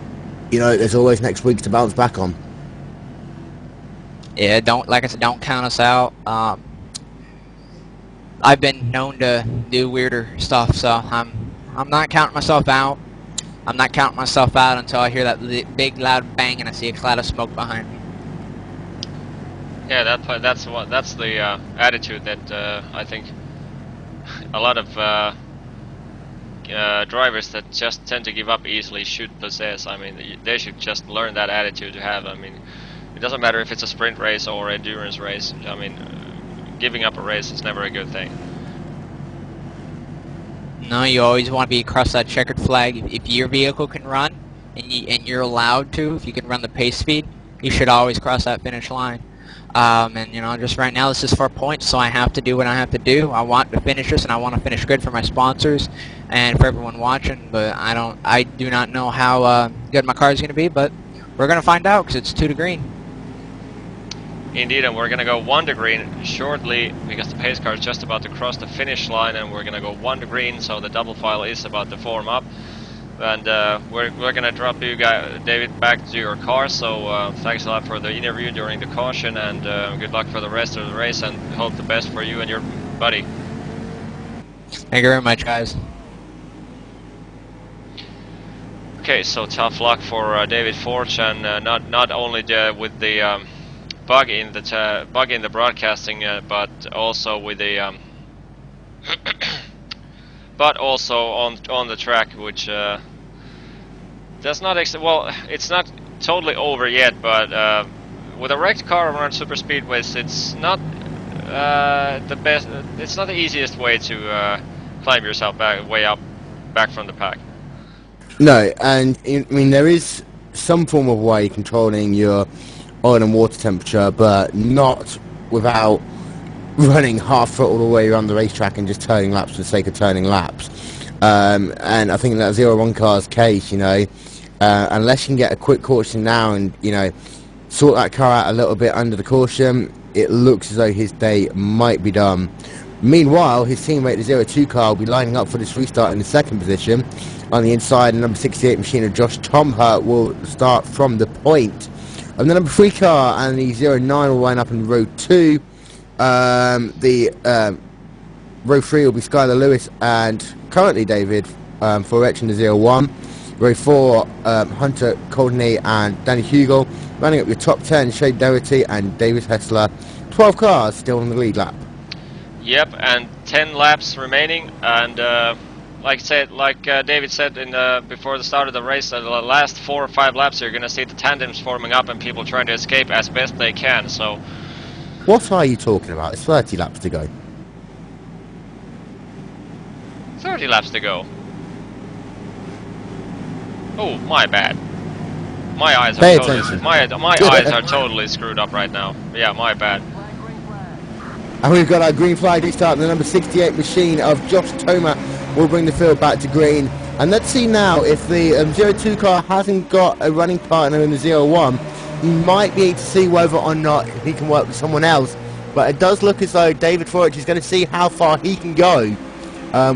there's always next week to bounce back on. Yeah, like I said, don't count us out. I've been known to do weirder stuff, so I'm not counting myself out. I'm not counting myself out until I hear that big loud bang and I see a cloud of smoke behind me. Yeah, that's the attitude that I think a lot of drivers that just tend to give up easily should possess. I mean, they should just learn that attitude to have. I mean, it doesn't matter if it's a sprint race or endurance race. I mean, giving up a race is never a good thing. No, you always want to be across that checkered flag. If your vehicle can run, and you're allowed to, if you can run the pace speed, you should always cross that finish line. And just right now, this is for points, so I have to do what I have to do. I want to finish this, and I want to finish good for my sponsors and for everyone watching. But I do not know how good my car is going to be, but we're going to find out because it's 2 to green. Indeed, and we're going to go 1 to green shortly because the pace car is just about to cross the finish line, and we're going to go 1 to green, so the double file is about to form up. And we're going to drop you guys, David, back to your car, so thanks a lot for the interview during the caution, and good luck for the rest of the race, and hope the best for you and your buddy. Thank you very much, guys. Okay, so tough luck for David Forge, and not only with the bug in the broadcasting, but also with the but also on the track, which does not well, it's not totally over yet, but with a wrecked car around super speedways, it's not the best. It's not the easiest way to climb yourself back from the pack. No, and I mean, there is some form of way controlling your oil and water temperature, but not without running half throttle all the way around the racetrack and just turning laps for the sake of turning laps. And I think that 0-1 car's case, unless you can get a quick caution now and, sort that car out a little bit under the caution, it looks as though his day might be done. Meanwhile, his teammate, the 0-2 car, will be lining up for this restart in the second position. On the inside, the number 68 machine of Josh Tomhurt will start from the point. And the number 3 car and the 0-9 will line up in row 2. The row 3 will be Skylar Lewis and currently David for in the 0-1. Row 4, Hunter Coldney and Danny Hugel. Running up your top 10, Shane Doherty and David Hessler. 12 cars still in the lead lap. Yep, and 10 laps remaining, and like David said before the start of the race, the last 4 or 5 laps you're going to see the tandems forming up and people trying to escape as best they can. So, what are you talking about? It's 30 laps to go. 30 laps to go. Oh, my bad. My eyes are totally screwed up right now. Yeah, my bad. And we've got our green flag restart. The number 68 machine of Josh Toma will bring the field back to green. And let's see now if the 0-2 car hasn't got a running partner in the 0-1. He might be able to see whether or not he can work with someone else. But it does look as though David Forge is going to see how far he can go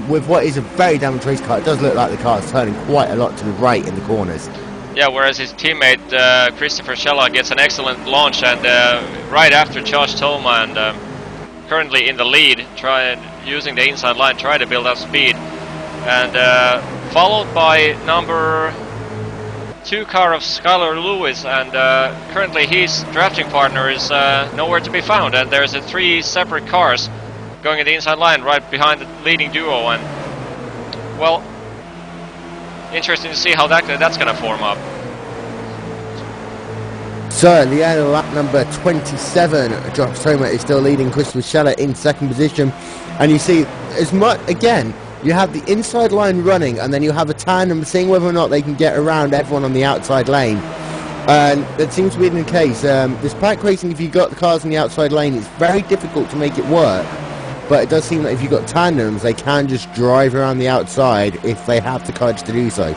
with what is a very damaged race car. It does look like the car is turning quite a lot to the right in the corners. Yeah, whereas his teammate Christopher Schella gets an excellent launch, and right after Josh Toma, and currently in the lead, using the inside line, try to build up speed, and followed by number 2 car of Skylar Lewis, and currently his drafting partner is nowhere to be found, and there's 3 separate cars going in the inside line right behind the leading duo, and well, interesting to see how that's going to form up. So at the end of lap number 27, Josh Thomas is still leading Christopher Scheller in second position, and you see as much again. You have the inside line running, and then you have a tandem seeing whether or not they can get around everyone on the outside lane. And that seems to be the case. This pack racing, if you've got the cars on the outside lane, it's very difficult to make it work. But it does seem that if you've got tandems, they can just drive around the outside if they have the courage to do so.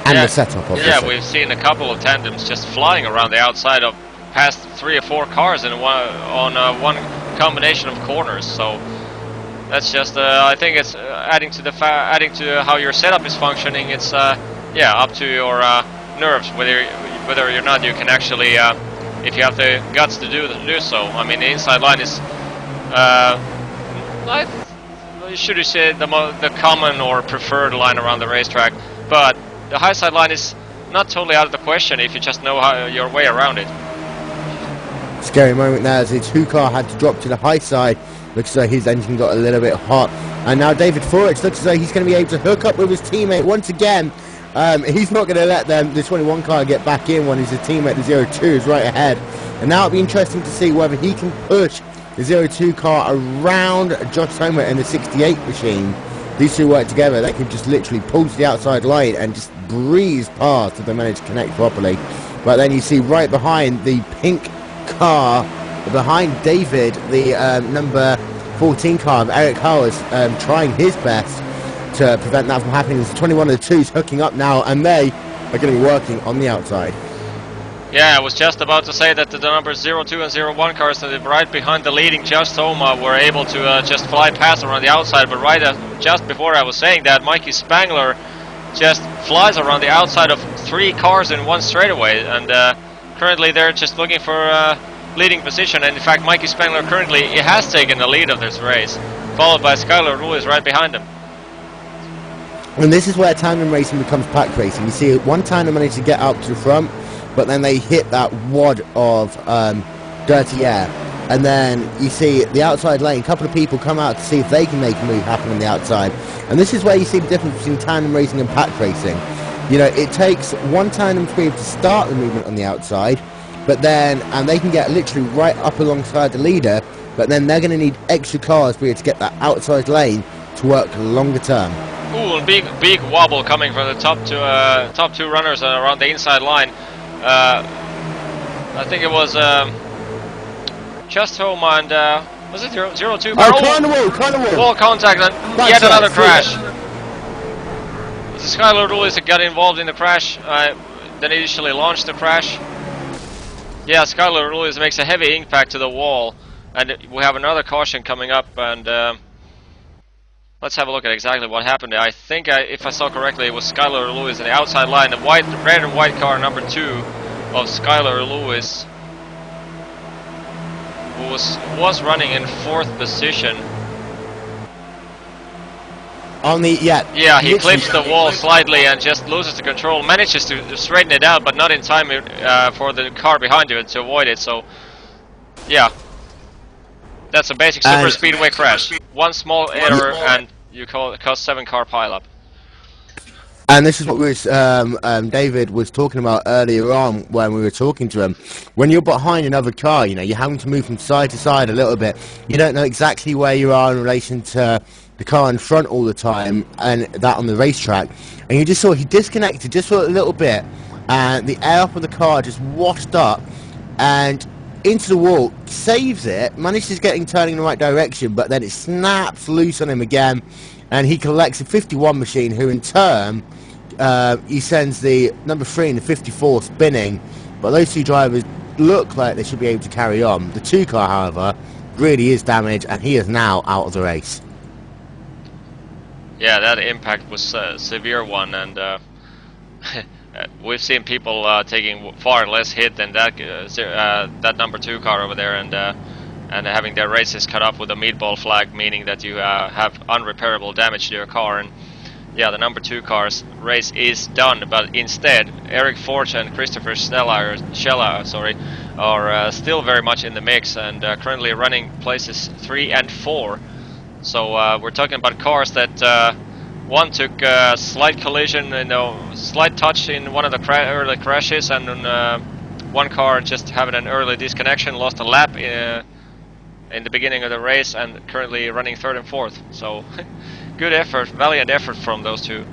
And the setup, obviously. Yeah, we've seen a couple of tandems just flying around the outside of past 3 or 4 cars in one combination of corners. So. That's just, I think it's adding to how your setup is functioning. It's, yeah, up to your nerves whether or not you can actually, if you have the guts to do so. I mean, the inside line is, should you say the common or preferred line around the racetrack, but the high side line is not totally out of the question if you just know your way around it. Scary moment there as the 2 car had to drop to the high side. Looks as though his engine got a little bit hot. And now David Forex looks as though he's going to be able to hook up with his teammate once again. He's not going to let the 21 car get back in when his teammate, the 02, is right ahead. And now it'll be interesting to see whether he can push the 02 car around Josh Homer and the 68 machine. These 2 work together. They can just literally pull to the outside line and just breeze past if they manage to connect properly. But then you see right behind the pink car, behind David, the number 14 car of Eric Howes, trying his best to prevent that from happening. There's 21 of the 2s hooking up now, and they are going to be working on the outside. Yeah, I was just about to say that the numbers 02 and 01 cars right behind the leading Just Thoma were able to just fly past around the outside, but just before I was saying that, Mikey Spangler just flies around the outside of 3 cars in one straightaway, and currently they're just looking for leading position, and in fact Mikey Spangler currently has taken the lead of this race, followed by Skylar Lewis right behind him. And this is where tandem racing becomes pack racing. You see one tandem managed to get up to the front, but then they hit that wad of dirty air, and then you see the outside lane, a couple of people come out to see if they can make a move happen on the outside. And this is where you see the difference between tandem racing and pack racing. You know, it takes one tandem to be able to start the movement on the outside, but then, and they can get literally right up alongside the leader, but then they're going to need extra cars to be able to get that outside lane to work longer term. Ooh, and big wobble coming from the top two runners around the inside line. I think it was Just Home and was it 02? Carnival! Wall contact and yet another crash. Skylar Lewis got involved in the crash. Then initially launched the crash. Yeah, Skylar Lewis makes a heavy impact to the wall, and we have another caution coming up, and let's have a look at exactly what happened. I think, if I saw correctly, it was Skylar Lewis in the outside line, the red and white car number 2 of Skylar Lewis, who was running in 4th position. Yeah, he clips the wall slightly and just loses the control, manages to straighten it out, but not in time for the car behind you to avoid it. So, yeah, that's a basic super speedway crash. One small error and you cause 7-car pileup. And this is what David was talking about earlier on when we were talking to him. When you're behind another car, you know, you're having to move from side to side a little bit. You don't know exactly where you are in relation to the car in front all the time, and that on the racetrack. And you just saw he disconnected just for a little bit, and the air up of the car just washed up and into the wall, saves it, manages getting turning in the right direction, but then it snaps loose on him again, and he collects a 51 machine, who in turn he sends the number 3 and the 54 spinning. But those 2 drivers look like they should be able to carry on. The 2 car, however, really is damaged, and he is now out of the race. Yeah, that impact was a severe one, and we've seen people taking far less hit than that number 2 car over there, and having their races cut off with a meatball flag, meaning that you have unrepairable damage to your car. And yeah, the number 2 car's race is done, but instead Eric Forge and Christopher Schella, are still very much in the mix and currently running places 3 and 4. So we're talking about cars that one took a slight collision, slight touch in one of the early crashes, and one car just having an early disconnection, lost a lap in the beginning of the race, and currently running 3rd and 4th. So good effort, valiant effort from those two.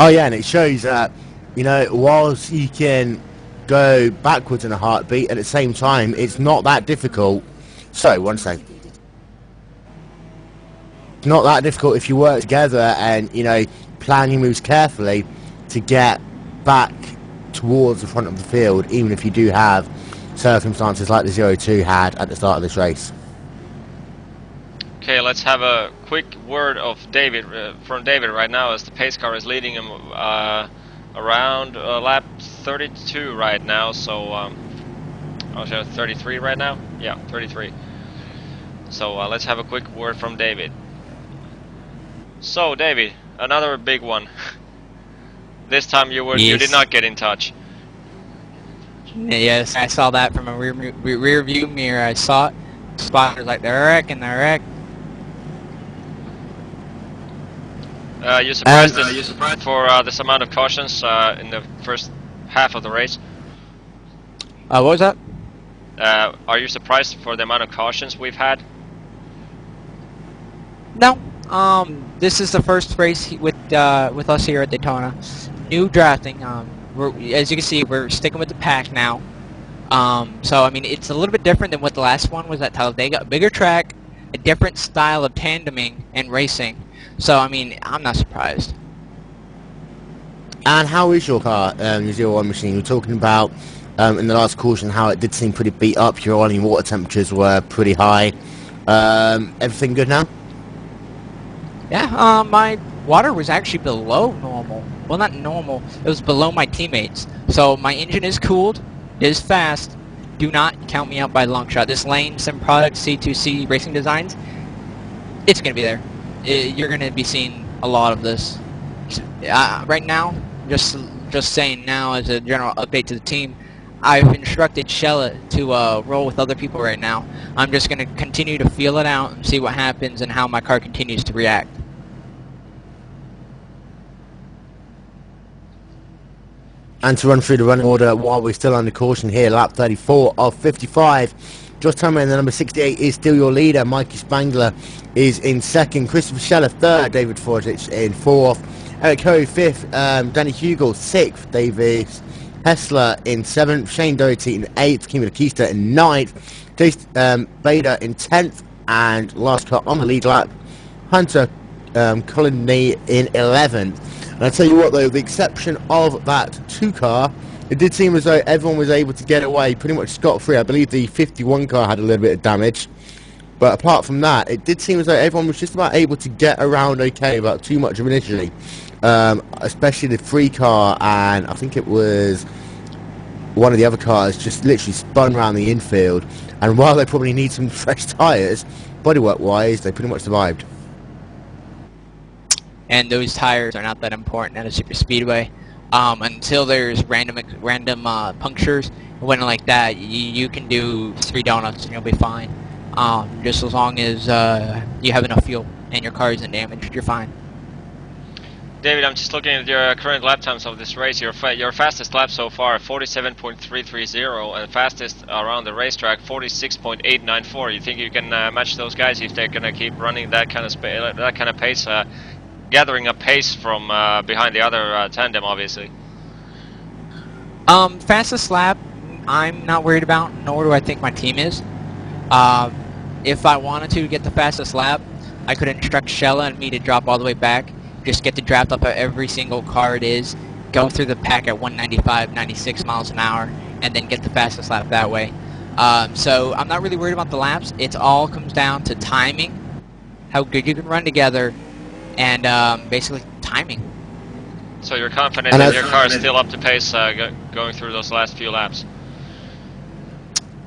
Oh yeah, and it shows that, whilst you can go backwards in a heartbeat, at the same time, it's not that difficult. So, one second. It's not that difficult if you work together and, plan your moves carefully to get back towards the front of the field, even if you do have circumstances like the 0-2 had at the start of this race. Okay, let's have a quick word of David from David right now, as the pace car is leading him around lap 32 right now. So, 33 right now. Yeah, 33. So let's have a quick word from David. So, David, another big one. This time you did not get in touch. Yes, I saw that from a rear view mirror. I saw it. Spotters like they're wrecking, they're wrecked. You surprised for this amount of cautions in the first half of the race? What was that? Are you surprised for the amount of cautions we've had? No. This is the first race with us here at Daytona. New drafting. As you can see, we're sticking with the pack now. So I mean, it's a little bit different than what the last one was at Talladega. A bigger track, a different style of tandeming and racing. So I mean, I'm not surprised. And how is your car, your 0-1 machine? We're talking about in the last caution how it did seem pretty beat up. Your oil and water temperatures were pretty high. Everything good now? Yeah, my water was actually below normal. Well, not normal. It was below my teammates. So my engine is cooled. It is fast. Do not count me out by a long shot. This Lane Sim Product C2C Racing Designs, it's going to be there. You're going to be seeing a lot of this. Right now, just saying now as a general update to the team, I've instructed Shella to roll with other people right now. I'm just going to continue to feel it out and see what happens and how my car continues to react. And to run through the running order while we're still under caution here, lap 34 of 55. Josh Thomas in the number 68 is still your leader. Mikey Spangler is in second. Christopher Scheller third. David Fortich in fourth. Eric Hoey fifth. Danny Hugel sixth. Davis Hessler in seventh. Shane Doherty in eighth. Kimi Lakista in ninth. Jason Bader in 10th. And last car on the lead lap, Hunter Colony in 11th. And I tell you what though, the exception of that 2 car, it did seem as though everyone was able to get away pretty much scot-free. I believe the 51 car had a little bit of damage, but apart from that, it did seem as though everyone was just about able to get around okay without too much of an issue. Especially the 3 car, and I think it was one of the other cars just literally spun around the infield, and while they probably need some fresh tyres, bodywork wise, they pretty much survived. And those tires are not that important at a super speedway. Until there's random punctures, when like that, you can do 3 donuts and you'll be fine. Just as long as you have enough fuel and your car isn't damaged, you're fine. David, I'm just looking at your current lap times of this race. Your fastest lap so far, 47.330, and fastest around the racetrack, 46.894. You think you can match those guys if they're gonna keep running that kind of pace? Gathering a pace from behind the other tandem, obviously. Fastest lap, I'm not worried about, nor do I think my team is. If I wanted to get the fastest lap, I could instruct Shella and me to drop all the way back, just get the draft up at every single car it is, go through the pack at 195, 96 miles an hour, and then get the fastest lap that way. So I'm not really worried about the laps. It all comes down to timing, how good you can run together, and basically timing. So you're confident that your car is still up to pace going through those last few laps?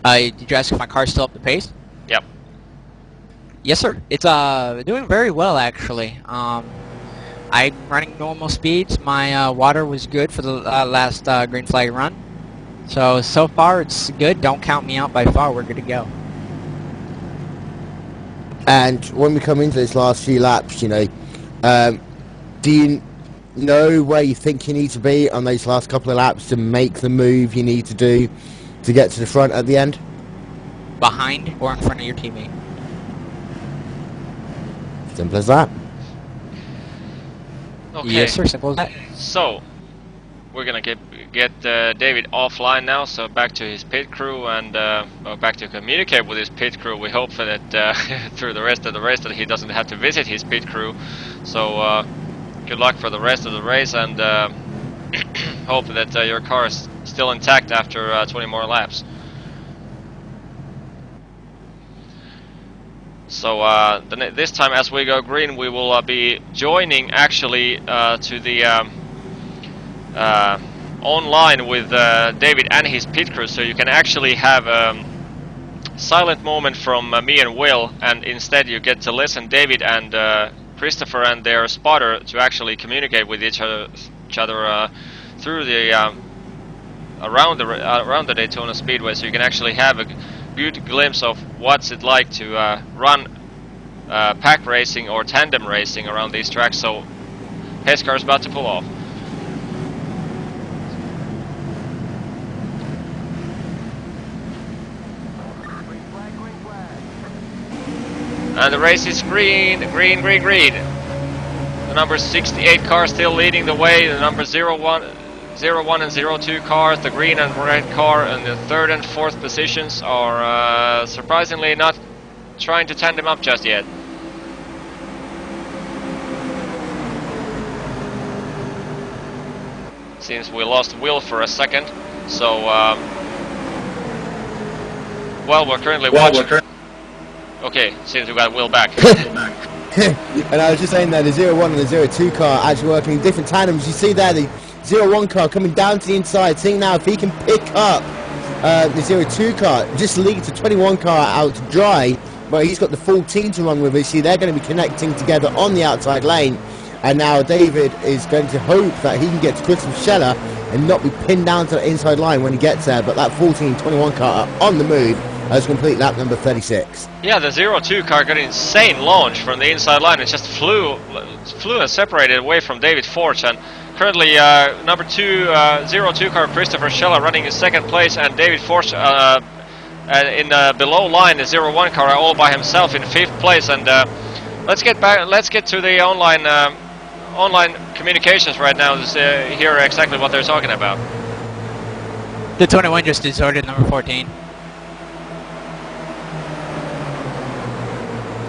Did you ask if my car's still up to pace? Yep. Yes, sir. It's doing very well, actually. I'm running normal speeds. My water was good for the last green flag run. So far it's good. Don't count me out by far. We're good to go. And when we come into this last few laps, you know, do you know where you think you need to be on those last couple of laps to make the move you need to do to get to the front at the end? Behind or in front of your teammate? Simple as that. Okay. Yes, sir. Simple as that. So we're gonna get David offline now. So back to his pit crew and back to communicate with his pit crew. We hope that through the rest of the race that he doesn't have to visit his pit crew. So good luck for the rest of the race, and hope that your car is still intact after 20 more laps. So this time, as we go green, we will be joining actually to the online with David and his pit crew, so you can actually have a silent moment from me and Will, and instead you get to listen David and Christopher and their spotter to actually communicate with each other through the around the Daytona Speedway, so you can actually have a good glimpse of what's it like to run pack racing or tandem racing around these tracks. So pace car is about to pull off. And the race is green, green, green, green. The number 68 car still leading the way. The number 01 and 02 cars, the green and red car, in the third and fourth positions are surprisingly not trying to tandem up just yet. Seems we lost Will for a second, so well, we're currently watching. Okay, seems we got Will back. And I was just saying that the 01 and the 02 car actually working in different tandems. You see there the 01 car coming down to the inside, seeing now if he can pick up the 02 car, just leads the 21 car out to dry, but he's got the full team to run with. You see they're going to be connecting together on the outside lane, and now David is going to hope that he can get to Christopher Scheller and not be pinned down to the inside line when he gets there, but that 14-21 car are on the move as complete lap number 36. Yeah, the 02 car got an insane launch from the inside line. It just flew and separated away from David Forge, and currently number 02 car Christopher Scheller running in second place, and David Forge in below line, the 01 car all by himself in fifth place. And let's get to the online communications right now to hear exactly what they're talking about. The 21 just deserted number 14.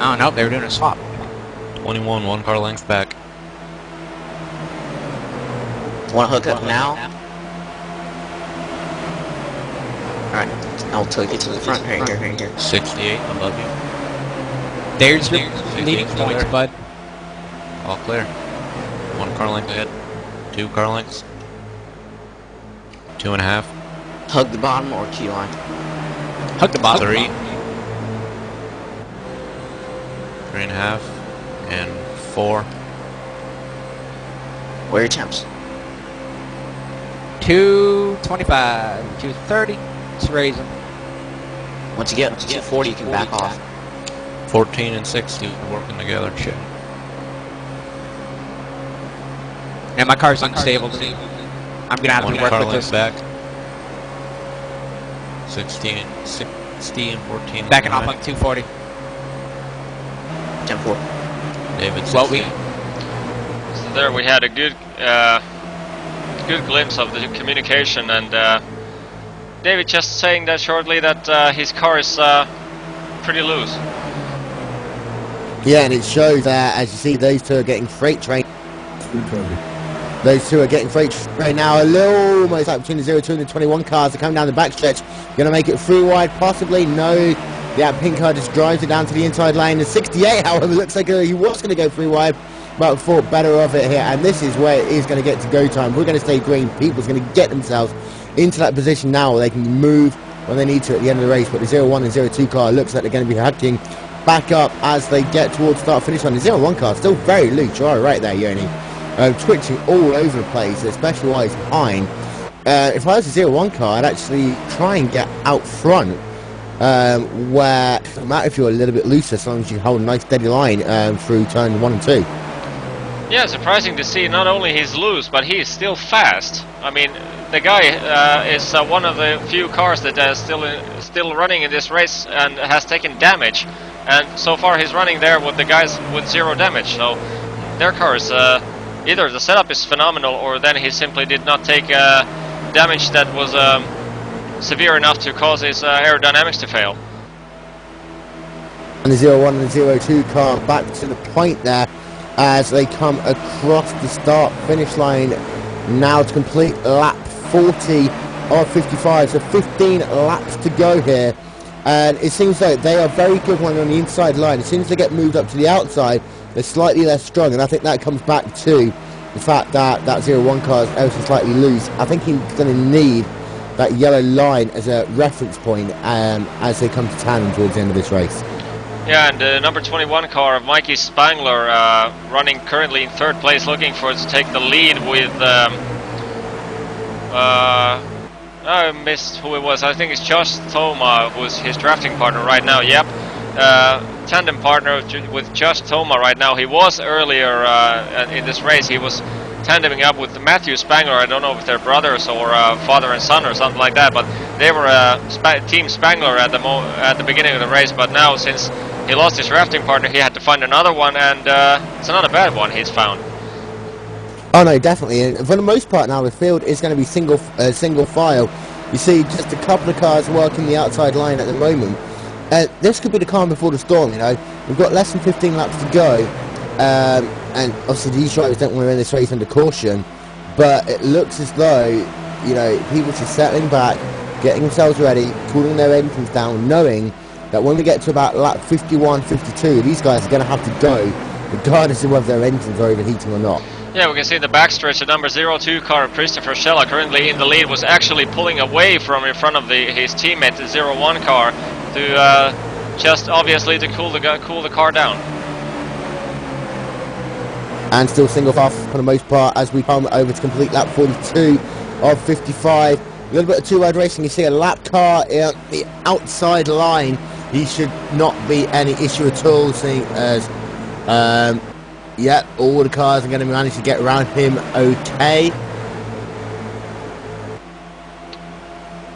Oh no, they were doing a swap. 21, one car length back. Want to hook up now? Alright, I'll take you to the front. Right here. 68 above you. There's your leading points, bud. All clear. One car length ahead. Two car lengths. 2.5. Hug the bottom or key line? Hug the bottom. 3. 3.5. And 4. Where are your temps? 225, 230. Let's raise them. Once you get 240, you can back off. 14 and 60 working together. Shit. And my car's unstable. I'm gonna have One to work car with length this. back. 60 and 14. Backing off on 240. 10-4. David 60. Well, So there we had a good glimpse of the communication, and David just saying that shortly that his car is pretty loose. Yeah, and it shows as you see those two are getting freight train. Those two are getting freight train now. A little almost like between the 02 and the 21 cars are coming down the backstretch. Gonna make it through wide, possibly. No, that pink car just drives it down to the inside lane. The 68, however, looks like he was going to go through wide, but thought better of it here. And this is where it is going to get to go time. We're going to stay green. People's going to get themselves into that position now where they can move when they need to at the end of the race. But the 01 and 02 car looks like they're going to be hacking back up as they get towards start finish line. The 01 car still very loose. You're right there, Yoni. twitching all over the place, especially while he's behind. If I was a 0-1 car, I'd actually try and get out front, where it doesn't matter if you're a little bit looser, as long as you hold a nice steady line through turn 1 and 2. Yeah, surprising to see. Not only he's loose, but he is still fast. I mean, the guy is one of the few cars that is still running in this race and has taken damage. And so far he's running there with the guys with 0 damage. So their cars, either the setup is phenomenal, or then he simply did not take damage that was severe enough to cause his aerodynamics to fail. And the 0-1 and the 0-2 car back to the point there, as they come across the start-finish line now to complete lap 40 of 55, so 15 laps to go here, and it seems like they are very good when on the inside line. As soon as they get moved up to the outside, they're slightly less strong, and I think that comes back to the fact that that 0-1 car is ever so slightly loose. I think he's going to need that yellow line as a reference point as they come to tandem towards the end of this race. Yeah, and the number 21 car of Mikey Spangler running currently in 3rd place, looking for to take the lead with I missed who it was. I think it's Josh Thoma, who's his drafting partner right now. Yep, tandem partner with Josh Thoma right now. He was earlier in this race. He was tandeming up with Matthew Spangler. I don't know if they're brothers or father and son or something like that, but they were Team Spangler at the beginning of the race. But now, since he lost his drafting partner, he had to find another one, and it's not a bad one he's found. Oh no, definitely. And for the most part now, the field is going to be single file. You see just a couple of cars working the outside line at the moment. This could be the calm before the storm, you know. We've got less than 15 laps to go. And obviously these drivers don't want to win this race under caution. But it looks as though, you know, people are settling back, getting themselves ready, cooling their engines down, knowing that when we get to about lap 51, 52, these guys are going to have to go, regardless of whether their engines are overheating or not. Yeah, we can see in the backstretch the number 02 car of Christopher Schella, currently in the lead, was actually pulling away from in front of his teammate, the 01 car, to just obviously to cool the car down. And still single file for the most part as we come over to complete lap 42 of 55. A little bit of two-wide racing. You see a lap car in the outside line. He should not be any issue at all, seeing as yeah, all the cars are going to manage to get around him okay.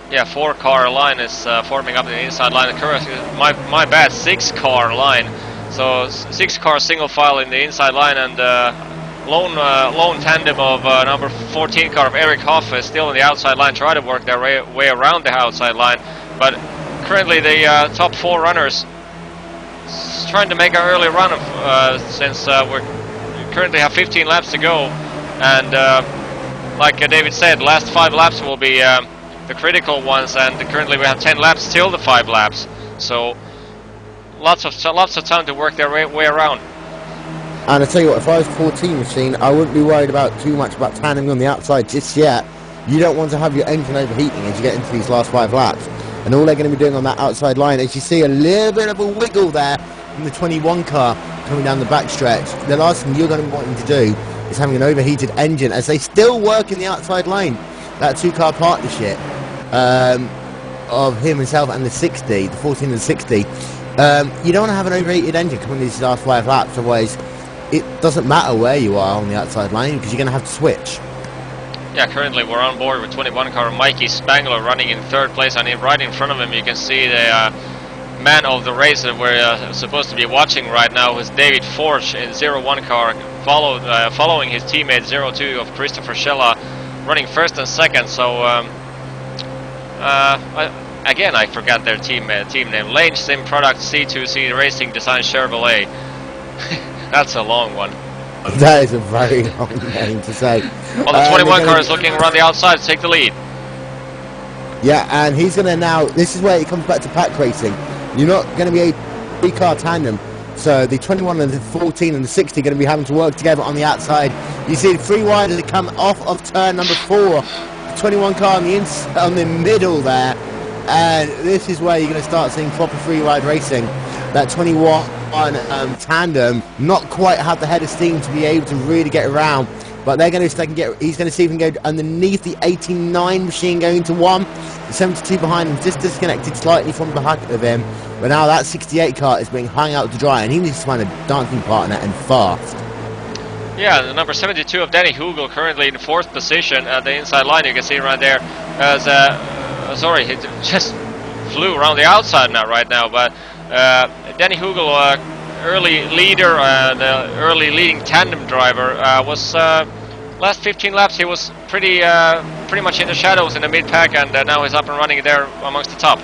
Yeah, 4-car line is forming up the inside line. My bad, 6-car line. So 6-car single file in the inside line, and lone tandem of number 14 car of Eric Hoff is still in the outside line, try to work their way around the outside line. But currently the top 4 runners trying to make an early run since we currently have 15 laps to go, and like David said, last 5 laps will be the critical ones, and currently we have 10 laps till the 5 laps, so lots of time to work their way around. And I tell you what, if I was 14 machine, I wouldn't be worried too much about tandeming on the outside just yet. You don't want to have your engine overheating as you get into these last 5 laps. And all they're going to be doing on that outside line, as you see a little bit of a wiggle there from the 21 car coming down the backstretch. The last thing you're going to be wanting to do is having an overheated engine as they still work in the outside line. That 2-car partnership of himself and the 60, the 14 and the 60. You don't want to have an overheated engine coming these last 5 laps, otherwise it doesn't matter where you are on the outside line because you're going to have to switch. Yeah, currently we're on board with 21 car Mikey Spangler running in 3rd place, and right in front of him you can see the man of the race that we're supposed to be watching right now is David Forge in 01 car, following his teammate 02 of Christopher Schella, running 1st and 2nd. So again, I forgot their team name. Lane Sim Product C2C Racing Design Chevrolet. That's a long one. That is a very long name to say. Well, the 21 car is looking around the outside to take the lead. Yeah, and he's going to now, this is where it comes back to pack racing. You're not going to be a 3-car tandem, so the 21 and the 14 and the 60 are going to be having to work together on the outside. You see the 3 wide as they come off of turn number 4. The 21 car on the middle there, and this is where you're going to start seeing proper 3-wide racing. That 21 tandem not quite have the head of steam to be able to really get around but they're going to he's going to see if he can go underneath the 89 machine going to 1. The 72 behind him just disconnected slightly from the back of him, but now that 68 car is being hung out to dry, and he needs to find a dancing partner, and fast. Yeah, the number 72 of Danny Hugel currently in 4th position at the inside line. You can see right there. As sorry, he just flew around the outside right now. But Danny Hugel, early leader and early leading tandem driver, was last 15 laps. He was pretty much in the shadows in the mid pack, and now he's up and running there amongst the top.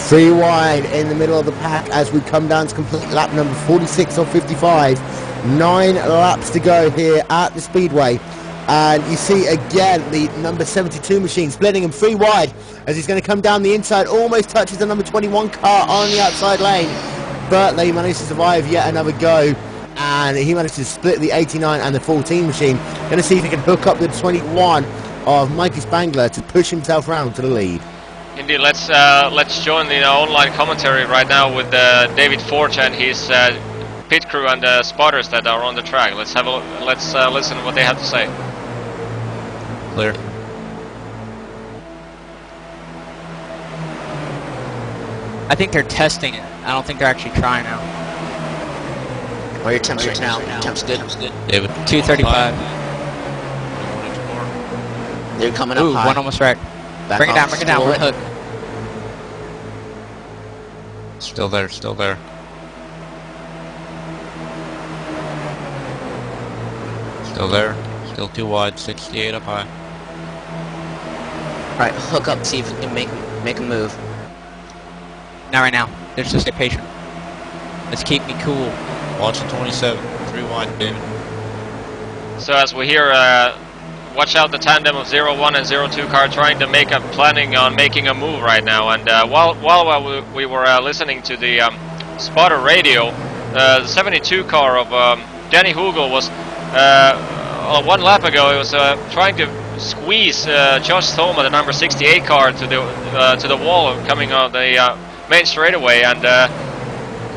3 wide in the middle of the pack as we come down to complete lap number 46 or 55. 9 laps to go here at the Speedway, and you see again the number 72 machine splitting him 3 wide as he's going to come down the inside, almost touches the number 21 car on the outside lane, but they managed to survive yet another go, and he managed to split the 89 and the 14 machine. Going to see if he can hook up the 21 of Mikey Spangler to push himself round to the lead. Indeed, let's join the online commentary right now with David Forge and his pit crew and the spotters that are on the track. Let's listen to what they have to say. Clear. I think they're testing it. I don't think they're actually trying now. What are your temps right now? Temps good? David. 235. They're coming up Ooh, high. one almost wrecked. Bring it down, we're hooked. Still there, still there. Still there. Still 2 wide, 68 up high. Alright, hook up, see if you can make a move. Not right now. Let's just stay patient. Let's keep me cool. Watch the 27. 3 wide, David. So as we hear, watch out the tandem of 01 and 02 car trying to planning on making a move right now. And while we were listening to the spotter radio, the 72 car of Danny Hugel was 1 lap ago. He was trying to squeeze Josh Thoma, the number 68 car, to the wall coming on the main straightaway, and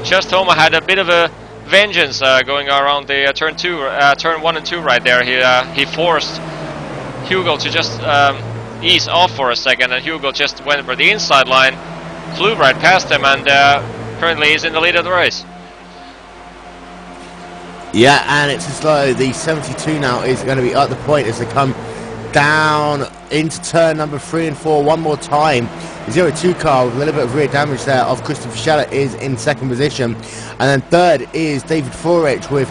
Josh Thoma had a bit of a vengeance going around the turn 1 and 2 right there. He forced Hugel to just ease off for a second, and Hugel just went for the inside line, flew right past him, and currently he's in the lead of the race. Yeah, and it's slow. The 72 now is going to be at the point as they come down into turn number 3 and 4 one more time. The 02 car with a little bit of rear damage there of Christopher Scheller is in 2nd position, and then 3rd is David Forich with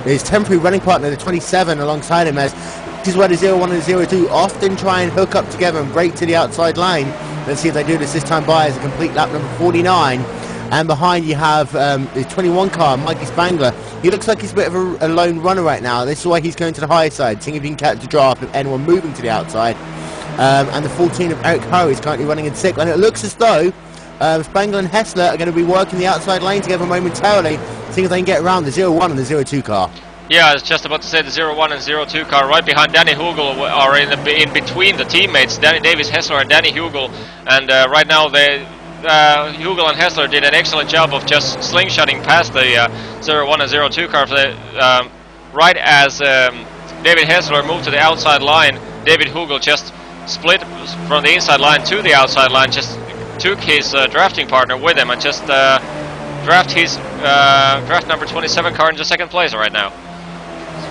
his temporary running partner, the 27, alongside him, as this is where the 01 and the 02 often try and hook up together and break to the outside line. Let's see if they do this time by as a complete lap number 49. And behind you have the 21 car, Mikey Spangler. He looks like he's a bit of a lone runner right now. This is why he's going to the high side, seeing if he can catch the draft of anyone moving to the outside. And the 14 of Eric Curry is currently running in 6th. And it looks as though Spangler and Hessler are going to be working the outside lane together momentarily, seeing if they can get around the 01 and the 02 car. Yeah, I was just about to say the 01 and 02 car right behind Danny Hugel are in between the teammates, Davis Hessler and Danny Hugel. And right now Hugel and Hessler did an excellent job of just slingshotting past the 01 and 02 car. Right as David Hessler moved to the outside line, David Hugel just split from the inside line to the outside line, just took his drafting partner with him and just draft number 27 car into 2nd place right now.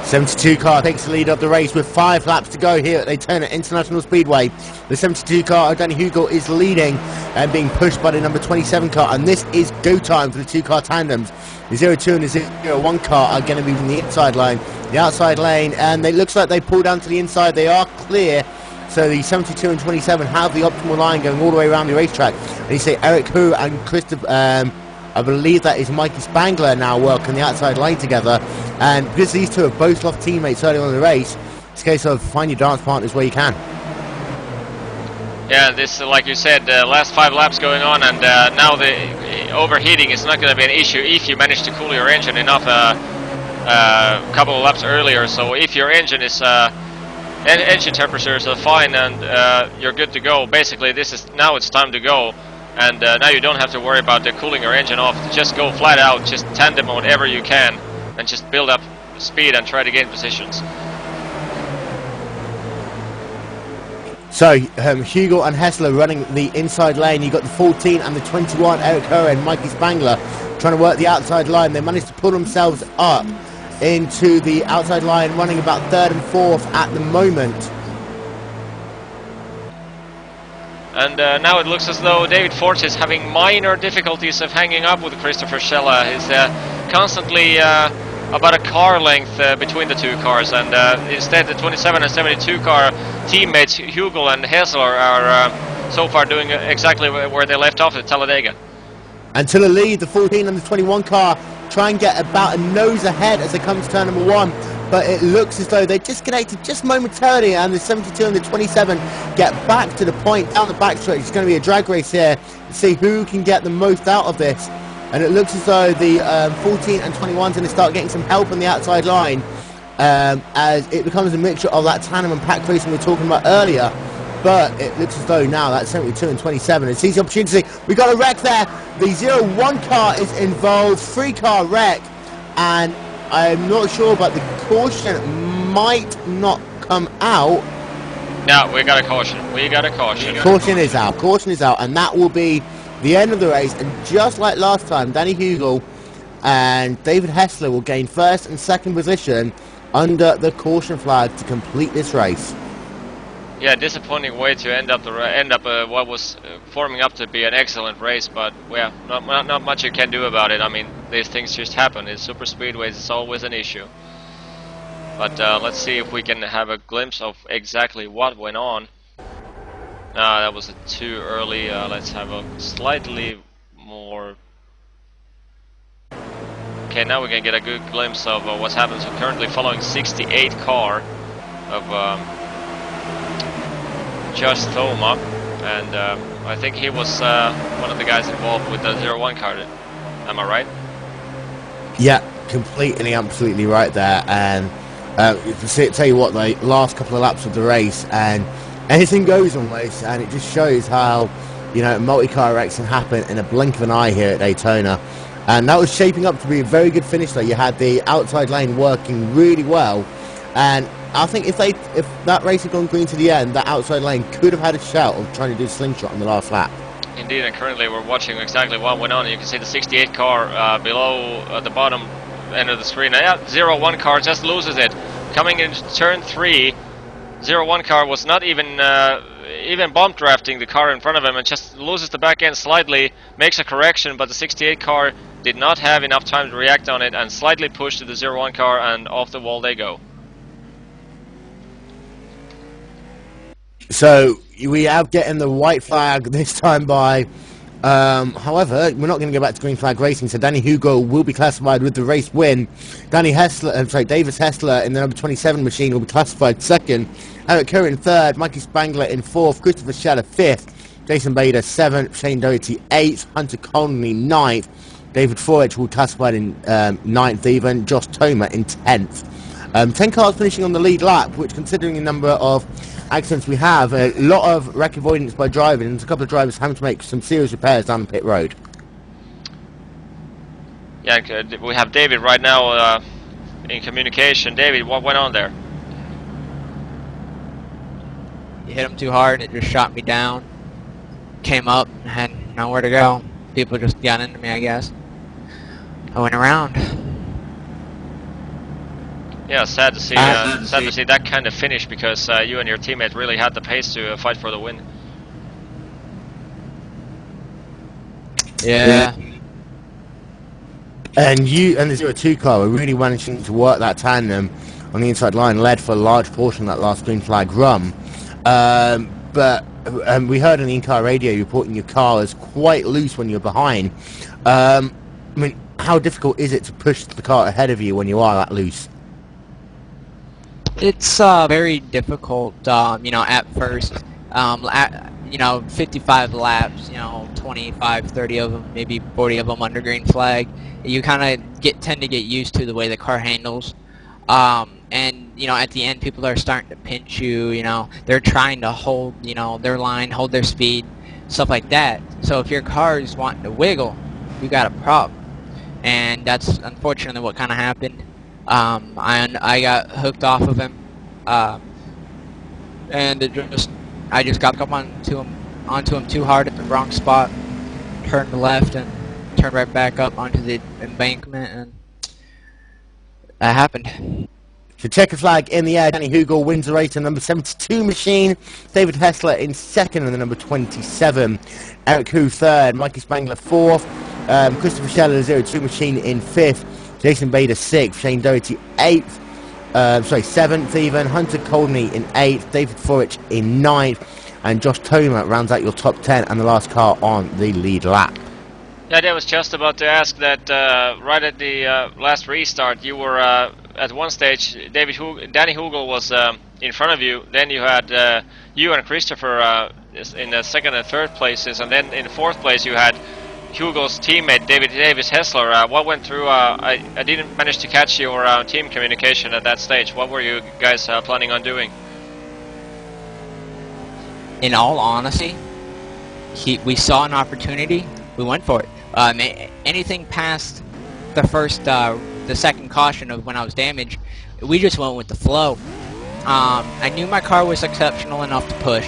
72 car takes the lead of the race with 5 laps to go here at Daytona International Speedway. The 72 car of Danny Hugel is leading and being pushed by the number 27 car, and this is go time for the 2 car tandems. The 02 and the 01 car are going to be from the inside line, the outside lane, and it looks like they pull down to the inside. They are clear, so the 72 and 27 have the optimal line going all the way around the racetrack. And you see Eric Hu and Christopher, I believe that is Mikey Spangler now working the outside lane together, and because these two have both lost teammates early on in the race, it's a case of find your dance partners where you can. Yeah, this, like you said, last 5 laps going on, and now the overheating is not going to be an issue if you manage to cool your engine enough a couple of laps earlier. So if your engine is engine temperatures are fine and you're good to go, basically now it's time to go. And now you don't have to worry about cooling your engine off. Just go flat out, just tandem whatever you can, and just build up speed and try to gain positions. So, Hugel and Hessler running the inside lane. You got the 14 and the 21, Eric Herr and Mikey Spangler trying to work the outside line. They managed to pull themselves up into the outside line, running about 3rd and 4th at the moment. And now it looks as though David Forge is having minor difficulties of hanging up with Christopher Schella. He's constantly about a car length between the two cars, and instead the 27 and 72 car teammates Hugel and Hessler are so far doing exactly where they left off at Talladega. And to the lead, the 14 and the 21 car try and get about a nose ahead as they come to turn number 1, but it looks as though they disconnected just momentarily, and the 72 and the 27 get back to the point down the backstretch. It's going to be a drag race here to see who can get the most out of this. And it looks as though the 14 and 21 is going to start getting some help on the outside line as it becomes a mixture of that tandem and pack racing we were talking about earlier. But it looks as though now that 72 and 27 it sees the opportunity. We got a wreck there. The 01 car is involved, 3-car wreck, and I'm not sure, but the caution might not come out. No, we got a caution. We got a caution. Caution is out. Caution is out, and that will be the end of the race. And just like last time, Danny Hugel and David Hessler will gain 1st and 2nd position under the caution flag to complete this race. Yeah, disappointing way to end up what was forming up to be an excellent race, but well, not much you can do about it. I mean, these things just happen. In super speedways, it's always an issue. But let's see if we can have a glimpse of exactly what went on. That was too early. Let's have a slightly more. Okay, now we can get a good glimpse of what's happened. So currently following 68 car of Josh Thoma, and I think he was one of the guys involved with the 01 car. Am I right? Yeah, completely, absolutely right there. And tell you what, the last couple of laps of the race, and anything goes almost, and it just shows how, you know, multi-car wrecks can happen in a blink of an eye here at Daytona. And that was shaping up to be a very good finish though. You had the outside lane working really well, and I think if that race had gone green to the end, that outside lane could have had a shout of trying to do a slingshot on the last lap. Indeed, and currently we're watching exactly what went on. You can see the 68 car below at the bottom end of the screen. 01 car just loses it. Coming into turn 3, 01 car was not even bump drafting the car in front of him and just loses the back end slightly, makes a correction, but the 68 car did not have enough time to react on it and slightly pushed to the 01 car, and off the wall they go. So we are getting the white flag this time by, however, we're not going to go back to green flag racing, so Danny Hugel will be classified with the race win. David Hessler in the number 27 machine will be classified 2nd. Eric Kerr in 3rd, Mikey Spangler in 4th, Christopher Scheller 5th, Jason Bader 7th, Shane Doherty 8th, Hunter Conley 9th, David Forge will be classified in 9th even, Josh Thoma in 10th. 10 cars finishing on the lead lap, which, considering the number of accidents we have, a lot of wreck avoidance by driving, and a couple of drivers having to make some serious repairs down the pit road. Yeah, we have David right now in communication. David, what went on there? You hit him too hard, it just shot me down. Came up, had nowhere to go. People just got into me, I guess. I went around. Yeah, sad to see that kind of finish, because you and your teammate really had the pace to fight for the win. Yeah. And you and the 02 car were really managing to work that tandem on the inside line, led for a large portion of that last green flag run. But we heard on the in-car radio reporting your car is quite loose when you're behind. I mean, how difficult is it to push the car ahead of you when you are that loose? It's very difficult, you know, at first. You know, 55 laps, you know, 25, 30 of them, maybe 40 of them under green flag. You kind of tend to get used to the way the car handles. And, you know, at the end, people are starting to pinch you, you know. They're trying to hold, you know, their line, hold their speed, stuff like that. So if your car is wanting to wiggle, you got a problem. And that's unfortunately what kind of happened. And I got hooked off of him, and I just got up onto him too hard at the wrong spot, turned left and turned right back up onto the embankment, and that happened. The checker flag in the air. Danny Hugel wins the race in number 72 machine. David Hessler in second in the number 27. Eric Hu third. Mikey Spangler fourth. Christopher Scheller 02 machine in fifth. Jason Bader sixth. Shane Doherty eighth. Seventh even. Hunter Coldney in eighth. David Forich in ninth. And Josh Toma rounds out your top 10 and the last car on the lead lap. Yeah, I was just about to ask that right at the last restart, you were at one stage, Danny Hugel was in front of you, then you had you and Christopher in the second and third places, and then in the fourth place you had Hugel's teammate Davis Hessler. What went through? I didn't manage to catch your team communication at that stage. What were you guys planning on doing? In all honesty, we saw an opportunity, we went for it. Anything past the second caution of when I was damaged, we just went with the flow. I knew my car was exceptional enough to push.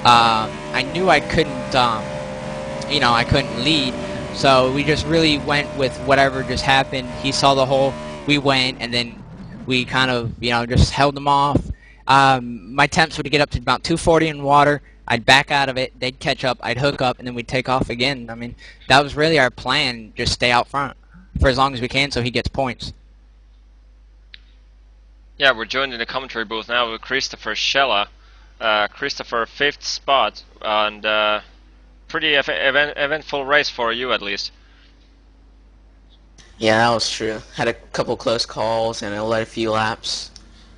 I knew I couldn't, I couldn't lead, so we just really went with whatever just happened. He saw the hole, we went, and then we kind of, just held them off. My temps would get up to about 240 in water. I'd back out of it, they'd catch up, I'd hook up, and then we'd take off again. I mean, that was really our plan, just stay out front for as long as we can so he gets points. Yeah, we're joined in the commentary booth now with Christopher Scheller. Christopher, 5th spot, and pretty eventful race for you at least. Yeah, that was true. Had a couple close calls and I led a few laps.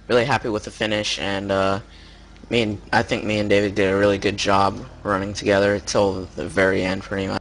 Really happy with the finish, and I think me and David did a really good job running together until the very end, pretty much.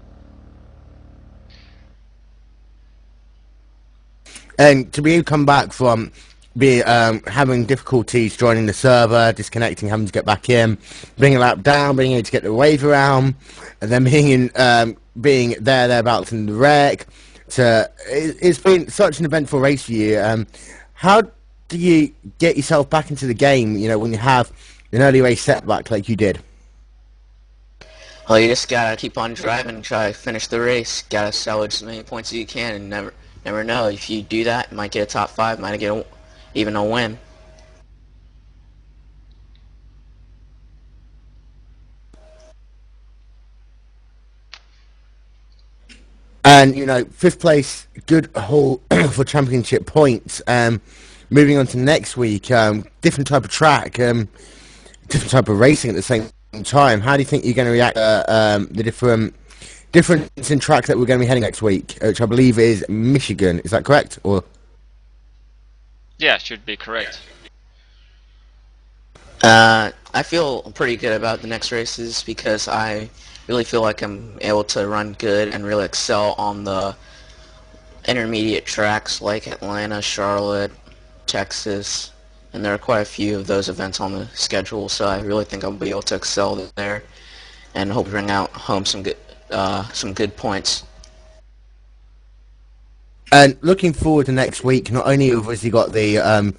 And to be able to come back from having difficulties joining the server, disconnecting, having to get back in, being a lap down, being able to get the wave around, and then being thereabouts in the wreck. It's been such an eventful race for you. How do you get yourself back into the game, when you have an early race setback like you did? Well, you just gotta keep on driving, try to finish the race. Gotta salvage as many points as you can, and never know. If you do that, you might get a top 5, might get even a win. And 5th place, good haul for championship points. Moving on to next week, different type of track, different type of racing at the same time. How do you think you're going to react to the difference in track that we're going to be heading next week, which I believe is Michigan? Is that correct? Or yeah, should be correct. I feel pretty good about the next races because I really feel like I'm able to run good and really excel on the intermediate tracks like Atlanta, Charlotte, Texas, and there are quite a few of those events on the schedule, so I really think I'll be able to excel there and hope to bring out home some good points. And looking forward to next week, not only have we obviously got the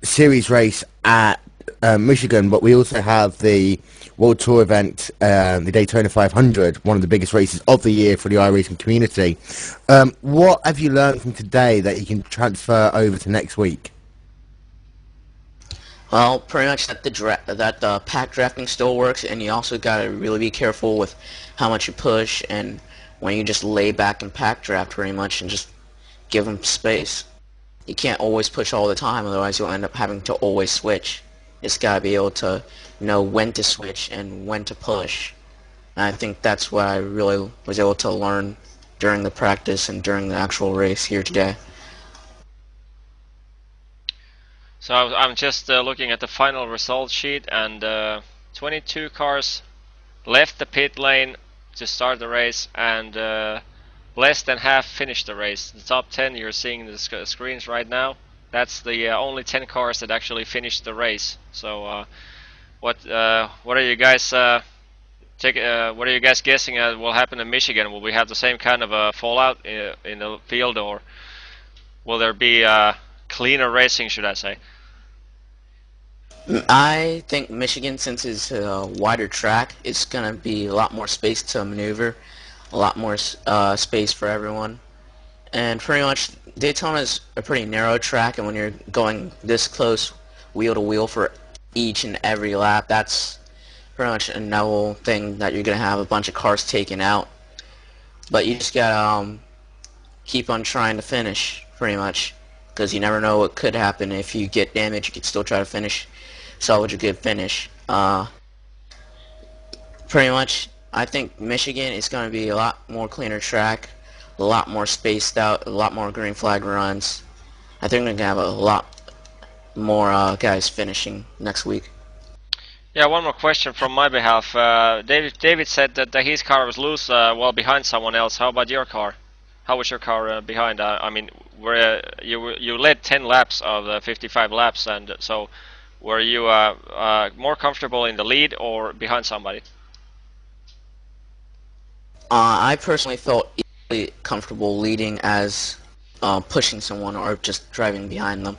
series race at Michigan, but we also have the World Tour event, the Daytona 500, one of the biggest races of the year for the iRacing community. What have you learned from today that you can transfer over to next week? Well, pretty much that the pack drafting still works, and you also gotta really be careful with how much you push and when you just lay back and pack draft pretty much and just give them space. You can't always push all the time, otherwise you'll end up having to always switch. You just gotta be able to know when to switch and when to push. And I think that's what I really was able to learn during the practice and during the actual race here today. So I'm just looking at the final result sheet, and 22 cars left the pit lane to start the race, and less than half finished the race. The top 10 you're seeing the screens right now. That's the only 10 cars that actually finished the race. So what are you guys what are you guys guessing will happen in Michigan? Will we have the same kind of fallout in the field, or Will there be cleaner racing, should I say? I think Michigan, since it's a wider track, it's gonna be a lot more space to maneuver, a lot more space for everyone. And pretty much Daytona is a pretty narrow track, and when you're going this close wheel to wheel for each and every lap, that's pretty much a novel thing that you're gonna have a bunch of cars taken out. But you just gotta keep on trying to finish, pretty much, because you never know what could happen. If you get damaged, you could still try to finish, salvage a good finish. Pretty much, I think Michigan is going to be a lot more cleaner track, a lot more spaced out, a lot more green flag runs. I think we're going to have a lot more guys finishing next week. Yeah, one more question from my behalf. David said that his car was loose while behind someone else. How about your car? How was your car behind? I mean, you led 10 laps of the 55 laps, and so were you more comfortable in the lead or behind somebody? I personally felt equally comfortable leading as pushing someone or just driving behind them.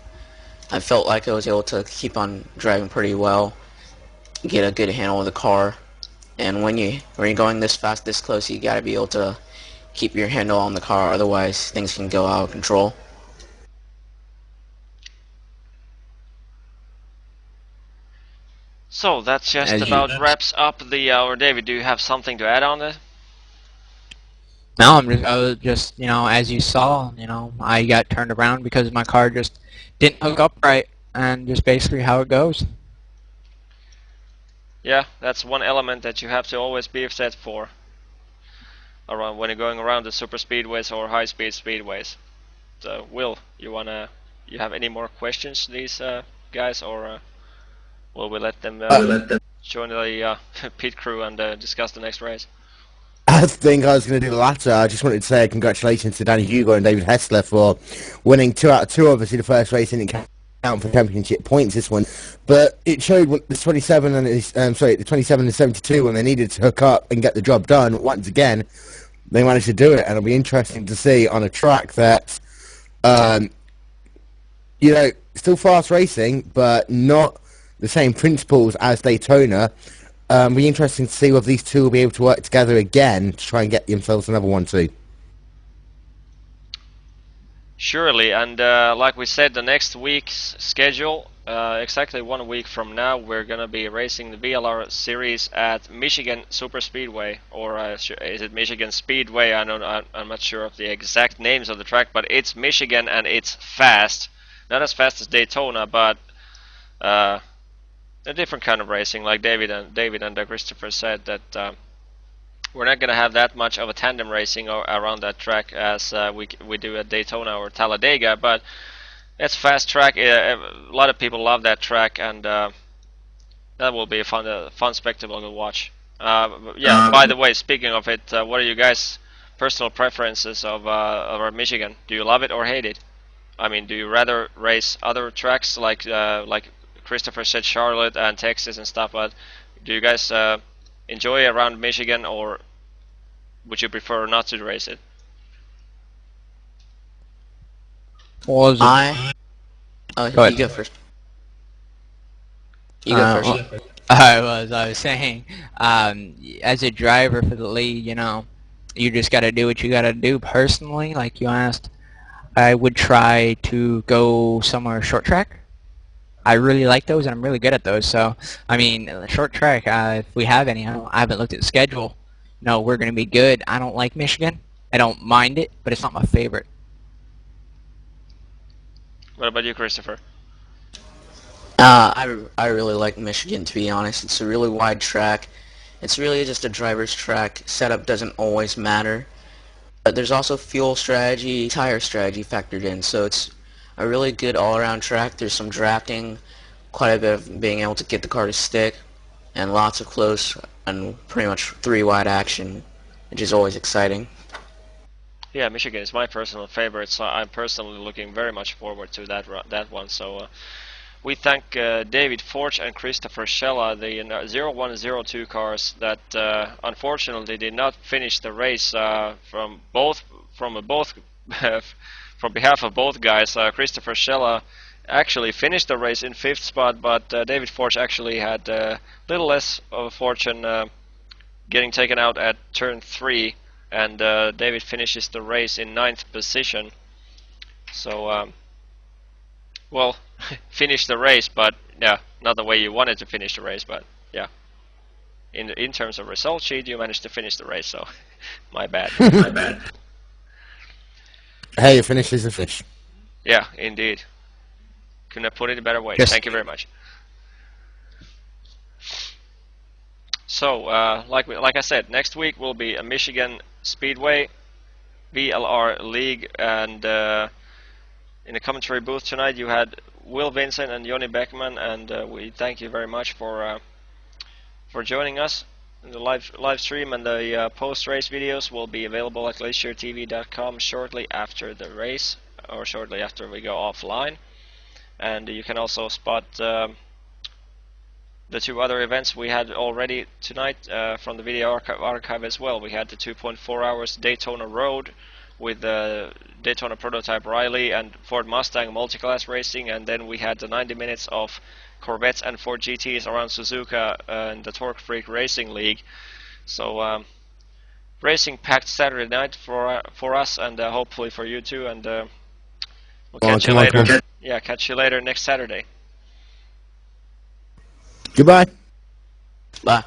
I felt like I was able to keep on driving pretty well, get a good handle of the car, and when you're going this fast, this close, you gotta be able to keep your handle on the car, otherwise things can go out of control. So that just about wraps up the hour. David, do you have something to add on this? No, I was just, as you saw, I got turned around because my car just didn't hook up right, and just basically how it goes. Yeah, that's one element that you have to always be set for around when you're going around the super speedways or high speed speedways. So, Will, you have any more questions, these guys, or will we let them join the pit crew and discuss the next race? I think I was going to do the latter. I just wanted to say congratulations to Danny Hugo and David Hessler for winning 2 out of 2. Obviously, the first race didn't count for championship points. This one, but it showed the 27 and the 27 and 72 when they needed to hook up and get the job done. Once again, they managed to do it, and it'll be interesting to see on a track that, still fast racing, but not the same principles as Daytona. Be interesting to see whether these two will be able to work together again to try and get themselves another one too. Surely, and like we said, the next week's schedule, exactly 1 week from now, we're gonna be racing the VLR series at Michigan Super Speedway, or is it Michigan Speedway? I'm not sure of the exact names of the track, but it's Michigan and it's fast. Not as fast as Daytona, but a different kind of racing, like David and Christopher said, that we're not going to have that much of a tandem racing around that track as we do at Daytona or Talladega, but it's fast track. A lot of people love that track, and that will be a fun spectacle to watch. Yeah. By the way, speaking of it, what are you guys' personal preferences of Michigan? Do you love it or hate it? I mean, do you rather race other tracks like Christopher said, Charlotte and Texas and stuff, but do you guys enjoy around Michigan, or would you prefer not to race it? What was it? You go first. You go first. I was saying, as a driver for the league, you just got to do what you got to do. Personally, like you asked, I would try to go somewhere short track. I really like those, and I'm really good at those. So, I mean, short track, if we have any, I haven't looked at the schedule. No, we're going to be good. I don't like Michigan. I don't mind it, but it's not my favorite. What about you, Christopher? I really like Michigan, to be honest. It's a really wide track. It's really just a driver's track. Setup doesn't always matter. But there's also fuel strategy, tire strategy factored in, so it's a really good all-around track. There's some drafting, quite a bit of being able to get the car to stick, and lots of close and pretty much 3-wide action, which is always exciting. Yeah, Michigan is my personal favorite, so I'm personally looking very much forward to that one. So we thank David Forge and Christopher Schella, the 0102 cars that unfortunately did not finish the race from both from behalf of both guys, Christopher Schella actually finished the race in 5th spot, but David Forge actually had a little less of a fortune getting taken out at turn 3, and David finishes the race in 9th position. So, well, finished the race, but yeah, not the way you wanted to finish the race, but yeah. In terms of result sheet, you managed to finish the race, so my bad. My bad. Hey, a finish is a finish. Yeah, indeed. Couldn't have put it a better way. Yes. Thank you very much. So, like I said, next week will be a Michigan Speedway VLR League, and in the commentary booth tonight you had Will Vincent and Joni Beckman, and we thank you very much for joining us. The live stream and the post-race videos will be available at glaciertv.com shortly after the race, or shortly after we go offline. And you can also spot the 2 other events we had already tonight from the video archive as well. We had the 2.4 hours Daytona Road with the Daytona Prototype Riley and Ford Mustang multi-class racing, and then we had the 90 minutes of Corvettes and Ford GTs around Suzuka in the Torque Freak Racing League. So racing packed Saturday night for us, and hopefully for you too, and we'll catch you later. Yeah, catch you later next Saturday. Goodbye. Bye.